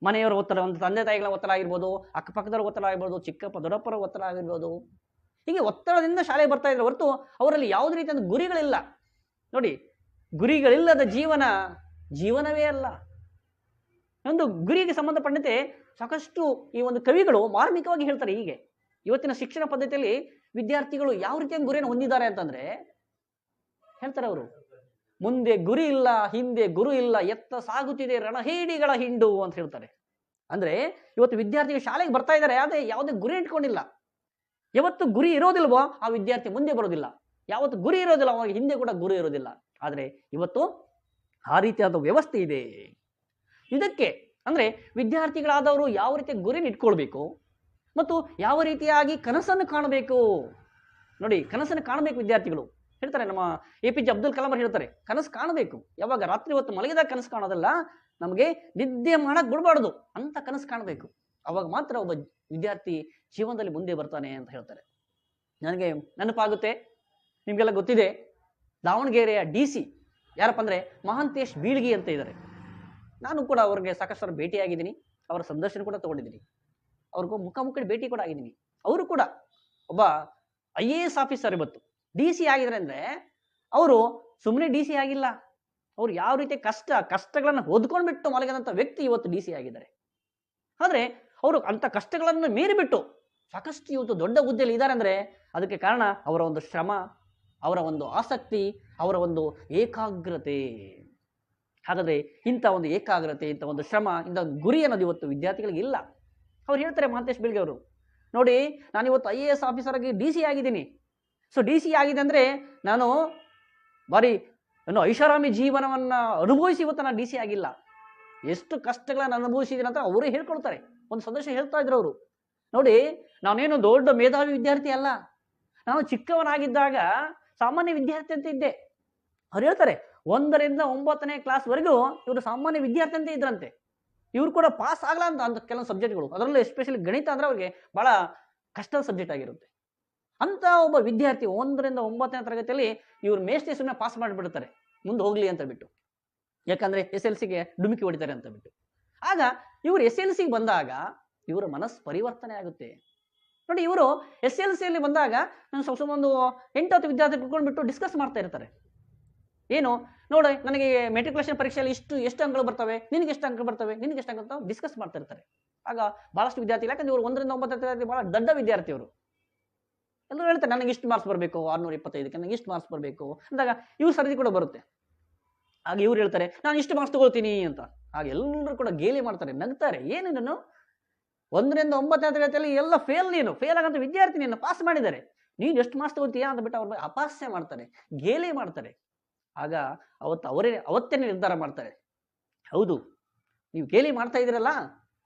ಮನೆಯವರ ಒತ್ತಡ, ಒಂದು ತಂದೆ ತಾಯಿಗಳ ಒತ್ತಡ ಆಗಿರ್ಬೋದು, ಅಕ್ಕಪಕ್ಕದವರ ಒತ್ತಡ ಆಗಿರ್ಬೋದು, ಚಿಕ್ಕಪ್ಪ ದೊಡ್ಡಪ್ಪರ ಒತ್ತಡ ಆಗಿರ್ಬೋದು, ಹೀಗೆ ಒತ್ತಡದಿಂದ ಶಾಲೆಗೆ ಬರ್ತಾ ಇದ್ದಾರೆ ಹೊರತು ಅವರಲ್ಲಿ ಯಾವುದೇ ರೀತಿಯ ಗುರಿಗಳಿಲ್ಲ. ನೋಡಿ, ಗುರಿಗಳಿಲ್ಲದ ಜೀವನವೇ ಅಲ್ಲ. ಒಂದು ಗುರಿಗೆ ಸಂಬಂಧಪಟ್ಟಂತೆ ಸಾಕಷ್ಟು ಈ ಒಂದು ಕವಿಗಳು ಮಾರ್ಮಿಕವಾಗಿ ಹೇಳ್ತಾರೆ. ಹೀಗೆ ಇವತ್ತಿನ ಶಿಕ್ಷಣ ಪದ್ಧತಿಯಲ್ಲಿ ವಿದ್ಯಾರ್ಥಿಗಳು ಯಾವ ರೀತಿಯ ಗುರಿಯನ್ನು ಹೊಂದಿದ್ದಾರೆ ಅಂತಂದ್ರೆ ಹೇಳ್ತಾರೆ ಅವರು, ಮುಂದೆ ಗುರಿ ಇಲ್ಲ, ಹಿಂದೆ ಗುರು ಇಲ್ಲ, ಎತ್ತ ಸಾಗುತ್ತಿದೆ ರಣಹೇಡಿಗಳ ಹಿಂಡು ಅಂತ ಹೇಳ್ತಾರೆ. ಅಂದ್ರೆ ಇವತ್ತು ವಿದ್ಯಾರ್ಥಿಗಳು ಶಾಲೆಗೆ ಬರ್ತಾ ಇದ್ದಾರೆ, ಆದ್ರೆ ಯಾವುದೇ ಗುರಿ ಇಟ್ಕೊಂಡಿಲ್ಲ. ಯಾವತ್ತು ಗುರಿ ಇರೋದಿಲ್ವೋ ಆ ವಿದ್ಯಾರ್ಥಿ ಮುಂದೆ ಬರೋದಿಲ್ಲ. ಯಾವತ್ತು ಗುರಿ ಇರೋದಿಲ್ಲ ಅವಾಗ ಹಿಂದೆ ಕೂಡ ಗುರಿ ಇರೋದಿಲ್ಲ. ಆದ್ರೆ ಇವತ್ತು ಆ ರೀತಿಯಾದ ವ್ಯವಸ್ಥೆ ಇದೆ. ಇದಕ್ಕೆ ಅಂದ್ರೆ ವಿದ್ಯಾರ್ಥಿಗಳಾದವರು ಯಾವ ರೀತಿಯ ಗುರಿನ ಇಟ್ಕೊಳ್ಬೇಕು ಮತ್ತು ಯಾವ ರೀತಿಯಾಗಿ ಕನಸನ್ನು ಕಾಣಬೇಕು. ನೋಡಿ, ಕನಸನ್ನು ಕಾಣಬೇಕು ವಿದ್ಯಾರ್ಥಿಗಳು. ಹೇಳ್ತಾರೆ, ನಮ್ಮ APJ ಅಬ್ದುಲ್ ಕಲಾಂ ಅವರು ಹೇಳ್ತಾರೆ, ಕನಸು ಕಾಣಬೇಕು. ಯಾವಾಗ ರಾತ್ರಿ ಹೊತ್ತು ಮಲಗಿದಾಗ ಕನಸು ಕಾಣೋದಲ್ಲ, ನಮಗೆ ನಿದ್ದೆ ಮಾಡಕ್ ಬಿಡಬಾರ್ದು ಅಂತ ಕನಸು ಕಾಣಬೇಕು. ಅವಾಗ ಮಾತ್ರ ಒಬ್ಬ ವಿದ್ಯಾರ್ಥಿ ಜೀವನದಲ್ಲಿ ಮುಂದೆ ಬರ್ತಾನೆ ಅಂತ ಹೇಳ್ತಾರೆ. ನನಗೆ ನೆನಪಾಗುತ್ತೆ, ನಿಮ್ಗೆಲ್ಲ ಗೊತ್ತಿದೆ, ದಾವಣಗೆರೆಯ DC ಯಾರಪ್ಪ ಅಂದ್ರೆ ಮಹಾಂತೇಶ್ ಬೀಳ್ಗಿ ಅಂತ ಇದ್ದಾರೆ. ನಾನು ಕೂಡ ಅವ್ರಿಗೆ ಸಾಕಷ್ಟು ಭೇಟಿಯಾಗಿದ್ದೀನಿ, ಅವರ ಸಂದರ್ಶನ ಕೂಡ ತಗೊಂಡಿದ್ದೀನಿ, ಅವ್ರಿಗೂ ಮುಖಾಮುಖಿ ಭೇಟಿ ಕೂಡ ಆಗಿದ್ದೀನಿ. ಅವರು ಕೂಡ ಒಬ್ಬ IAS ಆಫೀಸರ್. ಇವತ್ತು DC ಆಗಿದ್ರೆ ಅಂದ್ರೆ ಅವರು ಸುಮ್ಮನೆ DC ಆಗಿಲ್ಲ, ಅವ್ರು ಯಾವ ರೀತಿ ಕಷ್ಟಗಳನ್ನ ಹೊದ್ಕೊಂಡ್ಬಿಟ್ಟು ಮಲಗಿದಂತ ವ್ಯಕ್ತಿ ಇವತ್ತು DC ಆಗಿದ್ದಾರೆ. ಆದ್ರೆ ಅವರು ಅಂತ ಕಷ್ಟಗಳನ್ನು ಮೀರಿಬಿಟ್ಟು ಸಾಕಷ್ಟು ಇವತ್ತು ದೊಡ್ಡ ಹುದ್ದೆಯಲ್ಲಿ ಇದ್ದಾರೆ ಅಂದ್ರೆ ಅದಕ್ಕೆ ಕಾರಣ ಅವರ ಒಂದು ಶ್ರಮ, ಅವರ ಒಂದು ಆಸಕ್ತಿ, ಅವರ ಒಂದು ಏಕಾಗ್ರತೆ. ಹಾಗಾದ್ರೆ ಇಂಥ ಒಂದು ಏಕಾಗ್ರತೆ, ಇಂಥ ಒಂದು ಶ್ರಮ, ಇಂಥ ಒಂದು ಗುರಿ ಅನ್ನೋದು ಇವತ್ತು ವಿದ್ಯಾರ್ಥಿಗಳಿಗೆ ಇಲ್ಲ. ಅವ್ರು ಹೇಳ್ತಾರೆ, ಮಹಾಂತೇಶ್ ಬೀಳ್ಗಿ ಅವರು, ನೋಡಿ ನಾನು ಇವತ್ತು IAS ಆಫೀಸರ್ ಆಗಿ DC ಆಗಿದ್ದೀನಿ. ಸೊ DC ಆಗಿದೆ ಅಂದ್ರೆ ನಾನು ಬಾರಿ ಐಷಾರಾಮಿ ಜೀವನವನ್ನ ಅನುಭವಿಸಿ ಇವತ್ತು ನಾನು DC ಆಗಿಲ್ಲ. ಎಷ್ಟು ಕಷ್ಟಗಳನ್ನ ಅನುಭವಿಸಿದ್ದೀನಿ ಅಂತ ಅವರೇ ಹೇಳ್ಕೊಳ್ತಾರೆ. ಒಂದು ಸಂದೇಶ ಹೇಳ್ತಾ ಇದ್ರು ಅವರು, ನೋಡಿ ನಾನೇನು ದೊಡ್ಡ ಮೇಧಾವಿ ವಿದ್ಯಾರ್ಥಿ ಅಲ್ಲ, ನಾನು ಚಿಕ್ಕವನಾಗಿದ್ದಾಗ ಸಾಮಾನ್ಯ ವಿದ್ಯಾರ್ಥಿ ಅಂತ ಇದ್ದೆ. ಅವ್ರು ಹೇಳ್ತಾರೆ, 1ರಿಂದ 9ನೇ ಕ್ಲಾಸ್ವರೆಗೂ ಇವರು ಸಾಮಾನ್ಯ ವಿದ್ಯಾರ್ಥಿ ಅಂತ ಇದ್ರಂತೆ. ಇವ್ರು ಕೂಡ ಪಾಸ್ ಆಗಲ್ಲ ಅಂತ ಕೆಲವು ಸಬ್ಜೆಕ್ಟ್ಗಳು, ಅದರಲ್ಲೂ ಎಸ್ಪೆಷಲಿ ಗಣಿತ ಅಂದ್ರೆ ಅವ್ರಿಗೆ ಬಹಳ ಕಷ್ಟದ ಸಬ್ಜೆಕ್ಟ್ ಆಗಿರುತ್ತೆ. ಅಂತ ಒಬ್ಬ ವಿದ್ಯಾರ್ಥಿ 1ರಿಂದ 9ನೇ ತರಗತಿಯಲ್ಲಿ ಇವ್ರು ಮೇಷ್ಟ್ರಿ ಸುಮ್ಮನೆ ಪಾಸ್ ಮಾಡಿಬಿಡ್ತಾರೆ, ಮುಂದೆ ಹೋಗ್ಲಿ ಅಂತ ಬಿಟ್ಟು, ಯಾಕಂದ್ರೆ SLCಗೆ ಡುಮಿಕಿ ಹೊಡಿತಾರೆ ಅಂತ ಬಿಟ್ಟು. ಆಗ ಇವರು SLCಗೆ ಬಂದಾಗ ಇವರ ಮನಸ್ಸು ಪರಿವರ್ತನೆ ಆಗುತ್ತೆ. ನೋಡಿ, ಇವರು SLCಯಲ್ಲಿ ಬಂದಾಗ ಸ್ವಲ್ಪ ಒಂದು 8-10 ವಿದ್ಯಾರ್ಥಿ ಕುತ್ಕೊಂಡ್ಬಿಟ್ಟು ಡಿಸ್ಕಸ್ ಮಾಡ್ತಾ ಇರ್ತಾರೆ. ಏನು ನೋಡಿ, ನನಗೆ ಮೆಟ್ರಿಕ್ಯುಲೇಷನ್ ಪರೀಕ್ಷೆಯಲ್ಲಿ ಎಷ್ಟು ಅಂಕಗಳು ಬರ್ತವೆ, ನಿನಗೆ ಎಷ್ಟು ಅಂಕ ಬರ್ತವೆ, ನಿನಗೆ ಎಷ್ಟು ಅಂಕ ಅಂತ ಡಿಸ್ಕಸ್ ಮಾಡ್ತಾ ಇರ್ತಾರೆ. ಆಗ ಬಹಳಷ್ಟು ವಿದ್ಯಾರ್ಥಿ, ಯಾಕಂದ್ರೆ ಇವರು 1ರಿಂದ 9ನೇ ತರಗತಿ ಬಹಳ ದೊಡ್ಡ ವಿದ್ಯಾರ್ಥಿ ಅವರು, ಎಲ್ಲರೂ ಹೇಳ್ತಾರೆ ನನಗೆ ಇಷ್ಟು ಮಾರ್ಕ್ಸ್ ಬರಬೇಕು, 625ಕ್ಕೆ ನನಗೆ ಇಷ್ಟು ಮಾರ್ಕ್ಸ್ ಬರಬೇಕು ಅಂದಾಗ ಇವ್ರು ಸರದಿ ಕೂಡ ಬರುತ್ತೆ. ಆಗ ಇವ್ರು ಹೇಳ್ತಾರೆ ನಾನು ಇಷ್ಟು ಮಾರ್ಕ್ಸ್ ತಗೊಳ್ತೀನಿ ಅಂತ. ಆಗ ಎಲ್ಲರೂ ಕೂಡ ಗೇಲಿ ಮಾಡ್ತಾರೆ, ನಗ್ತಾರೆ. ಏನು ನಾನು 1ರಿಂದ 9ನೇ ತರಗತಿಯಲ್ಲಿ ಎಲ್ಲ ಫೇಲ್ ಆಗಂತ ವಿದ್ಯಾರ್ಥಿ ನೀನು ಪಾಸ್ ಮಾಡಿದ್ದಾರೆ, ನೀನು ಎಷ್ಟು ಮಾರ್ಕ್ಸ್ ತಗೋತೀಯಾ ಅಂತ ಬಿಟ್ಟು ಅವ್ರ ಅಪಹಾಸ್ಯ ಮಾಡ್ತಾರೆ, ಗೇಲಿ ಮಾಡ್ತಾರೆ. ಆಗ ಅವತ್ತೇ ನಿರ್ಧಾರ ಮಾಡ್ತಾರೆ, ಹೌದು ನೀವು ಗೇಲಿ ಮಾಡ್ತಾ ಇದ್ದೀರಲ್ಲ,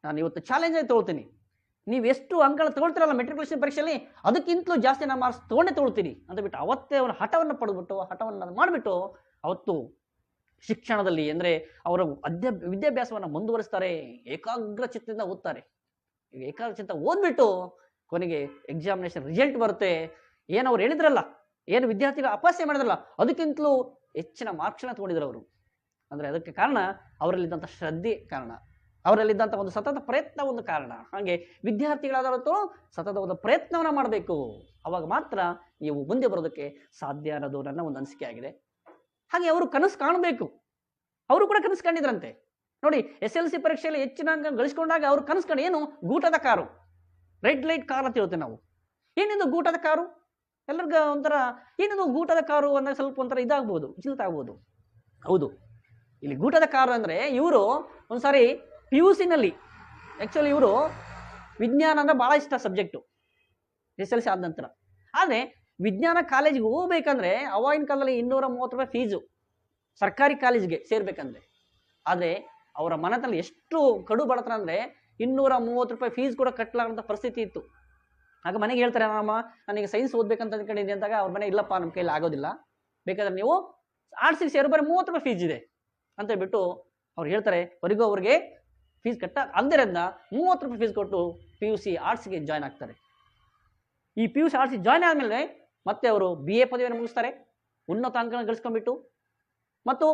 ನಾನು ಇವತ್ತು ಚಾಲೆಂಜ್ ಆಗಿ ತಗೊಳ್ತೀನಿ, ನೀವು ಎಷ್ಟು ಅಂಕಗಳು ತಗೊಳ್ತೀರಲ್ಲ ಮೆಟ್ರಿಕ್ಯುಲೇಷನ್ ಪರೀಕ್ಷೆಯಲ್ಲಿ ಅದಕ್ಕಿಂತಲೂ ಜಾಸ್ತಿ ನಾನು ಮಾರ್ಕ್ಸ್ ತಗೊಳ್ತೀನಿ ಅಂತ ಬಿಟ್ಟು ಅವತ್ತೇ ಅವನ ಹಠವನ್ನು ಮಾಡಿಬಿಟ್ಟು ಅವತ್ತು ಶಿಕ್ಷಣದಲ್ಲಿ ಅಂದರೆ ಅವರ ವಿದ್ಯಾಭ್ಯಾಸವನ್ನು ಮುಂದುವರಿಸ್ತಾರೆ, ಏಕಾಗ್ರ ಚಿತ್ತದಿಂದ ಓದ್ತಾರೆ. ಈಗ ಏಕಾಗ್ರ ಚಿತ್ತ ಓದ್ಬಿಟ್ಟು ಕೊನೆಗೆ ಎಕ್ಸಾಮಿನೇಷನ್ ರಿಸಲ್ಟ್ ಬರುತ್ತೆ. ಏನು ಅವ್ರು ಹೇಳಿದ್ರಲ್ಲ, ಏನು ವಿದ್ಯಾರ್ಥಿಗಳು ಅಪಹಾಸ್ಯ ಮಾಡಿದ್ರಲ್ಲ, ಅದಕ್ಕಿಂತಲೂ ಹೆಚ್ಚಿನ ಮಾರ್ಕ್ಸ್ನ ತಗೊಂಡಿದ್ರು ಅವರು. ಅಂದರೆ ಅದಕ್ಕೆ ಕಾರಣ ಅವರಲ್ಲಿದ್ದಂಥ ಶ್ರದ್ಧೆ ಕಾರಣ, ಅವರಲ್ಲಿದ್ದಂಥ ಒಂದು ಸತತ ಪ್ರಯತ್ನ ಒಂದು ಕಾರಣ. ಹಾಗೆ ವಿದ್ಯಾರ್ಥಿಗಳಾದವತ್ತು ಸತತ ಒಂದು ಪ್ರಯತ್ನವನ್ನು ಮಾಡಬೇಕು, ಅವಾಗ ಮಾತ್ರ ನೀವು ಮುಂದೆ ಬರೋದಕ್ಕೆ ಸಾಧ್ಯ ಅನ್ನೋದು ನನ್ನ ಒಂದು ಅನಿಸಿಕೆ ಆಗಿದೆ. ಹಾಗೆ ಅವರು ಕನಸು ಕಾಣಬೇಕು, ಅವರು ಕೂಡ ಕನಸು ಕಂಡಿದ್ರಂತೆ. ನೋಡಿ, SLC ಪರೀಕ್ಷೆಯಲ್ಲಿ ಹೆಚ್ಚಿನ ಅಂಕ ಗಳಿಸ್ಕೊಂಡಾಗ ಅವರು ಕನಸು ಕಂಡು ಏನು, ಗೂಟದ ಕಾರು, ರೆಡ್ ಲೈಟ್ ಕಾರ್ ಅಂತ ಹೇಳ್ತೇವೆ ನಾವು. ಏನಿದು ಗೂಟದ ಕಾರು? ಎಲ್ಲರಿಗ ಒಂಥರ ಏನಿದು ಗೂಟದ ಕಾರು ಅಂದ್ರೆ ಸ್ವಲ್ಪ ಒಂಥರ ಇದಾಗ್ಬೋದು, ವಿಚಲಿತ ಆಗ್ಬೋದು. ಹೌದು, ಇಲ್ಲಿ ಗೂಟದ ಕಾರು ಅಂದ್ರೆ ಇವರು ಒಂದ್ಸಾರಿ PUC ನಲ್ಲಿ ಆಕ್ಚುಲಿ ಇವರು ವಿಜ್ಞಾನ ಅಂದ್ರೆ ಬಹಳ ಇಷ್ಟ ಸಬ್ಜೆಕ್ಟು SLC ಆದ ನಂತರ. ಆದರೆ ವಿಜ್ಞಾನ ಕಾಲೇಜಿಗೆ ಹೋಗ್ಬೇಕಂದ್ರೆ ಅವಾಗಿನ ಕಾಲದಲ್ಲಿ 230 ರೂಪಾಯಿ ಫೀಸು ಸರ್ಕಾರಿ ಕಾಲೇಜಿಗೆ ಸೇರ್ಬೇಕಂದ್ರೆ. ಆದರೆ ಅವರ ಮನದಲ್ಲಿ ಎಷ್ಟು ಕಡು ಬಡತನ ಅಂದ್ರೆ 230 ರೂಪಾಯಿ ಫೀಸ್ ಕೂಡ ಕಟ್ಟಲಾರಂಥ ಪರಿಸ್ಥಿತಿ ಇತ್ತು. ಆಗ ಮನೆಗೆ ಹೇಳ್ತಾರೆ, ನಮ್ಮ ನನಗೆ ಸೈನ್ಸ್ ಓದ್ಬೇಕಂತ ಅಂದ್ಕೊಂಡಿದ್ದೆ ಅಂದಾಗ ಅವ್ರ ಮನೆ, ಇಲ್ಲಪ್ಪ ನಮ್ಮ ಕೈಲಿ ಆಗೋದಿಲ್ಲ, ಬೇಕಾದ್ರೆ ನೀವು ಆರ್ಟ್ಸಿಗೆ ಸೇರೋ ಬರೀ 30 ರೂಪಾಯಿ ಫೀಸ್ ಇದೆ ಅಂತ ಹೇಳ್ಬಿಟ್ಟು ಅವ್ರು ಹೇಳ್ತಾರೆ. ವರೆಗೂ ಅವ್ರಿಗೆ ಫೀಸ್ ಕಟ್ಟ ಅಲ್ದಿರೋದ್ರಿಂದ 30 ರೂಪಾಯಿ ಫೀಸ್ ಕೊಟ್ಟು PUC ಆರ್ಟ್ಸ್ಗೆ ಜಾಯ್ನ್ ಆಗ್ತಾರೆ. ಈ PUC ಆರ್ಟ್ಸ್ಗೆ ಜಾಯ್ನ್ ಆದಮೇಲೆ ಮತ್ತೆ ಅವರು BA ಪದವಿಯನ್ನು ಮುಗಿಸ್ತಾರೆ, ಉನ್ನತ ಅಂಕಗಳನ್ನು ಗಳಿಸ್ಕೊಂಡ್ಬಿಟ್ಟು, ಮತ್ತು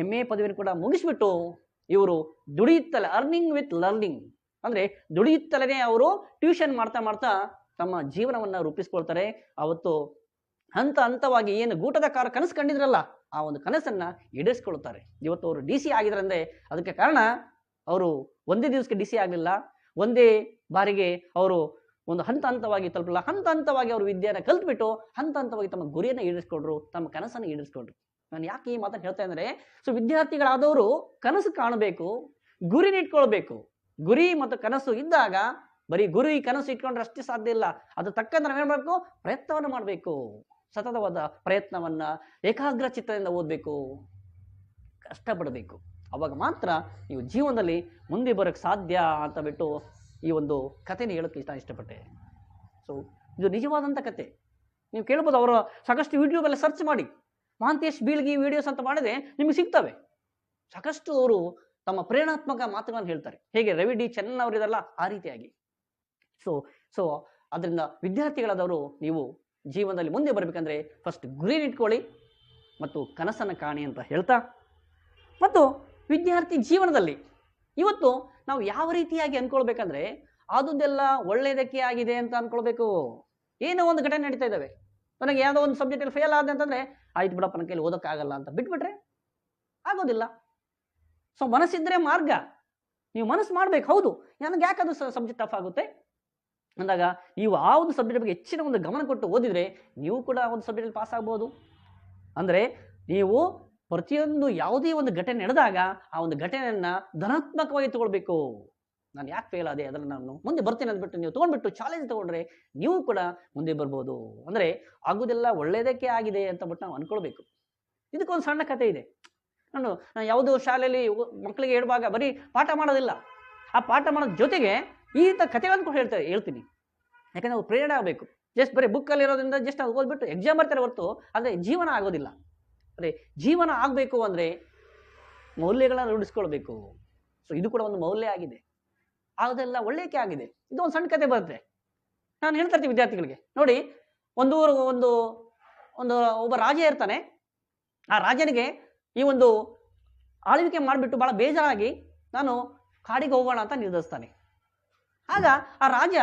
MA ಪದವಿಯನ್ನು ಕೂಡ ಮುಗಿಸ್ಬಿಟ್ಟು ಇವರು ದುಡಿಯುತ್ತಲೇ ಅರ್ನಿಂಗ್ ವಿತ್ ಲರ್ನಿಂಗ್ ಅಂದರೆ ದುಡಿಯುತ್ತಲೇ ಅವರು ಟ್ಯೂಷನ್ ಮಾಡ್ತಾ ಮಾಡ್ತಾ ತಮ್ಮ ಜೀವನವನ್ನು ರೂಪಿಸ್ಕೊಳ್ತಾರೆ. ಅವತ್ತು ಹಂತ ಹಂತವಾಗಿ ಏನು ಗೂಟದ ಕಾರು ಕನಸು ಕಂಡಿದ್ರಲ್ಲ, ಆ ಒಂದು ಕನಸನ್ನು ಈಡೇರಿಸ್ಕೊಳ್ತಾರೆ. ಇವತ್ತು ಅವರು DC ಆಗಿದ್ರಂದ್ರೆ ಅದಕ್ಕೆ ಕಾರಣ ಅವರು ಒಂದೇ ದಿವಸಕ್ಕೆ DC ಆಗಲಿಲ್ಲ, ಒಂದೇ ಬಾರಿಗೆ ಅವರು ಒಂದು ಹಂತ ಹಂತವಾಗಿ ತಲುಪಲ್ಲ, ಹಂತ ಹಂತವಾಗಿ ಅವರು ವಿದ್ಯೆಯನ್ನು ಕಲ್ತ್ಬಿಟ್ಟು ಹಂತ ಹಂತವಾಗಿ ತಮ್ಮ ಗುರಿಯನ್ನು ಈಡೇರಿಸ್ಕೊಂಡ್ರು, ತಮ್ಮ ಕನಸನ್ನು ಈಡೇರಿಸ್ಕೊಂಡ್ರು. ನಾನು ಯಾಕೆ ಈ ಮಾತನ್ನು ಹೇಳ್ತಾ ಅಂದರೆ, ಸೊ ವಿದ್ಯಾರ್ಥಿಗಳಾದವರು ಕನಸು ಕಾಣಬೇಕು, ಗುರಿ ಇಟ್ಕೊಳ್ಬೇಕು. ಗುರಿ ಮತ್ತು ಕನಸು ಇದ್ದಾಗ ಬರೀ ಗುರಿ ಕನಸು ಇಟ್ಕೊಂಡ್ರೆ ಅಷ್ಟೇ ಸಾಧ್ಯ ಇಲ್ಲ, ಅದು ತಕ್ಕಂತೆ ನಾವೇನು ಮಾಡಬೇಕು, ಪ್ರಯತ್ನವನ್ನು ಮಾಡಬೇಕು. ಸತತವಾದ ಪ್ರಯತ್ನವನ್ನ ಏಕಾಗ್ರ ಚಿತ್ತದಿಂದ ಓದಬೇಕು, ಕಷ್ಟಪಡಬೇಕು. ಅವಾಗ ಮಾತ್ರ ನೀವು ಜೀವನದಲ್ಲಿ ಮುಂದೆ ಬರೋಕ್ಕೆ ಸಾಧ್ಯ ಅಂತ ಬಿಟ್ಟು ಈ ಒಂದು ಕಥೆನ ಹೇಳೋಕ್ಕೆ ಇಷ್ಟಪಟ್ಟೆ. ಸೊ ಇದು ನಿಜವಾದಂಥ ಕತೆ. ನೀವು ಕೇಳ್ಬೋದು, ಅವರು ಸಾಕಷ್ಟು ಯೂಟ್ಯೂಬಲ್ಲಿ ಸರ್ಚ್ ಮಾಡಿ ಮಹಾಂತೇಶ್ ಬೀಳ್ಗಿ ವಿಡಿಯೋಸ್ ಅಂತ ಮಾಡಿದ್ರೆ ನಿಮಗೆ ಸಿಗ್ತವೆ. ಸಾಕಷ್ಟು ಅವರು ತಮ್ಮ ಪ್ರೇರಣಾತ್ಮಕ ಮಾತುಗಳನ್ನು ಹೇಳ್ತಾರೆ. ಹೇಗೆ ರವಿ ಡಿ ಚೆನ್ನನ್ ಅವರಿದಲ್ಲ ಆ ರೀತಿಯಾಗಿ. ಸೊ ಅದರಿಂದ ವಿದ್ಯಾರ್ಥಿಗಳಾದವರು ನೀವು ಜೀವನದಲ್ಲಿ ಮುಂದೆ ಬರಬೇಕಂದ್ರೆ ಫಸ್ಟ್ ಗುರಿ ಇಟ್ಕೊಳ್ಳಿ ಮತ್ತು ಕನಸನ್ನು ಕಾಣಿ ಅಂತ ಹೇಳ್ತಾ, ಮತ್ತು ವಿದ್ಯಾರ್ಥಿ ಜೀವನದಲ್ಲಿ ಇವತ್ತು ನಾವು ಯಾವ ರೀತಿಯಾಗಿ ಅನ್ಕೊಳ್ಬೇಕಂದ್ರೆ ಆದುದೆಲ್ಲ ಒಳ್ಳೆಯದಕ್ಕೆ ಆಗಿದೆ ಅಂತ ಅನ್ಕೊಳ್ಬೇಕು. ಏನೋ ಒಂದು ಘಟನೆ ನಡೀತಾ ಇದ್ದಾವೆ, ನನಗೆ ಯಾವುದೋ ಒಂದು ಸಬ್ಜೆಕ್ಟಲ್ಲಿ ಫೇಲ್ ಆದ ಅಂತಂದ್ರೆ ಆಯ್ತು ಬಿಡಪ್ಪ, ನನ್ನ ಕೈಲಿ ಓದೋಕ್ಕಾಗಲ್ಲ ಅಂತ ಬಿಟ್ಬಿಟ್ರೆ ಆಗೋದಿಲ್ಲ. ಸೊ ಮನಸ್ಸಿದ್ರೆ ಮಾರ್ಗ, ನೀವು ಮನಸ್ಸು ಮಾಡ್ಬೇಕು. ಹೌದು, ನನಗೆ ಯಾಕೆ ಅದು ಸಬ್ಜೆಕ್ಟ್ ಟಫ್ ಆಗುತ್ತೆ ಅಂದಾಗ ನೀವು ಆ ಒಂದು ಸಬ್ಜೆಕ್ಟ್ ಬಗ್ಗೆ ಹೆಚ್ಚಿನ ಒಂದು ಗಮನ ಕೊಟ್ಟು ಓದಿದ್ರೆ ನೀವು ಕೂಡ ಒಂದು ಸಬ್ಜೆಕ್ಟಲ್ಲಿ ಪಾಸ್ ಆಗ್ಬೋದು. ಅಂದರೆ ನೀವು ಪ್ರತಿಯೊಂದು ಯಾವುದೇ ಒಂದು ಘಟನೆ ನಡೆದಾಗ ಆ ಒಂದು ಘಟನೆಯನ್ನು ಧನಾತ್ಮಕವಾಗಿ ತಗೊಳ್ಬೇಕು. ನಾನು ಯಾಕೆ ಫೇಲ್ ಆದೆ, ಅದನ್ನು ನಾನು ಮುಂದೆ ಬರ್ತೇನೆ ಅಂದ್ಬಿಟ್ಟು ನೀವು ತೊಗೊಂಡ್ಬಿಟ್ಟು ಚಾಲೆಂಜ್ ತಗೊಂಡ್ರೆ ನೀವು ಕೂಡ ಮುಂದೆ ಬರ್ಬೋದು. ಅಂದರೆ ಆಗೋದೆಲ್ಲ ಒಳ್ಳೆಯದಕ್ಕೆ ಆಗಿದೆ ಅಂತ ಬಿಟ್ಟು ನಾವು ಅನ್ಕೊಳ್ಬೇಕು. ಇದಕ್ಕೊಂದು ಸಣ್ಣ ಕತೆ ಇದೆ. ನಾನು ಯಾವುದೋ ಶಾಲೆಯಲ್ಲಿ ಮಕ್ಕಳಿಗೆ ಹೇಳುವಾಗ ಬರೀ ಪಾಠ ಮಾಡೋದಿಲ್ಲ, ಆ ಪಾಠ ಮಾಡೋದ್ರ ಜೊತೆಗೆ ಈ ಕಥೆಗಳನ್ನು ಕೂಡ ಹೇಳ್ತೀನಿ. ಯಾಕಂದ್ರೆ ಅವ್ರು ಪ್ರೇರಣೆ ಆಗಬೇಕು. ಜಸ್ಟ್ ಬರೀ ಬುಕ್ಕಲ್ಲಿ ಇರೋದ್ರಿಂದ ಜಸ್ಟ್ ಅದು ಓದ್ಬಿಟ್ಟು ಎಕ್ಸಾಮ್ ಬರ್ತಾರೆ ಹೊರತು ಆದರೆ ಜೀವನ ಆಗೋದಿಲ್ಲ. ಅಂದರೆ ಜೀವನ ಆಗಬೇಕು ಅಂದರೆ ಮೌಲ್ಯಗಳನ್ನು ರೂಢಿಸ್ಕೊಳ್ಬೇಕು. ಸೊ ಇದು ಕೂಡ ಒಂದು ಮೌಲ್ಯ ಆಗಿದೆ, ಆಗೋದೆಲ್ಲ ಒಳ್ಳೆಯಕ್ಕೆ ಆಗಿದೆ. ಇದು ಒಂದು ಸಣ್ಣ ಕತೆ ಬರುತ್ತೆ. ನಾನು ಹೇಳ್ತಾ ಇರ್ತೀನಿ ವಿದ್ಯಾರ್ಥಿಗಳಿಗೆ, ನೋಡಿ, ಒಬ್ಬ ರಾಜ ಇರ್ತಾನೆ. ಆ ರಾಜನಿಗೆ ಈ ಒಂದು ಆಳ್ವಿಕೆ ಮಾಡಿಬಿಟ್ಟು ಭಾಳ ಬೇಜಾರಾಗಿ ನಾನು ಕಾಡಿಗೆ ಹೋಗೋಣ ಅಂತ ನಿರ್ಧರಿಸ್ತಾನೆ. ಆಗ ಆ ರಾಜ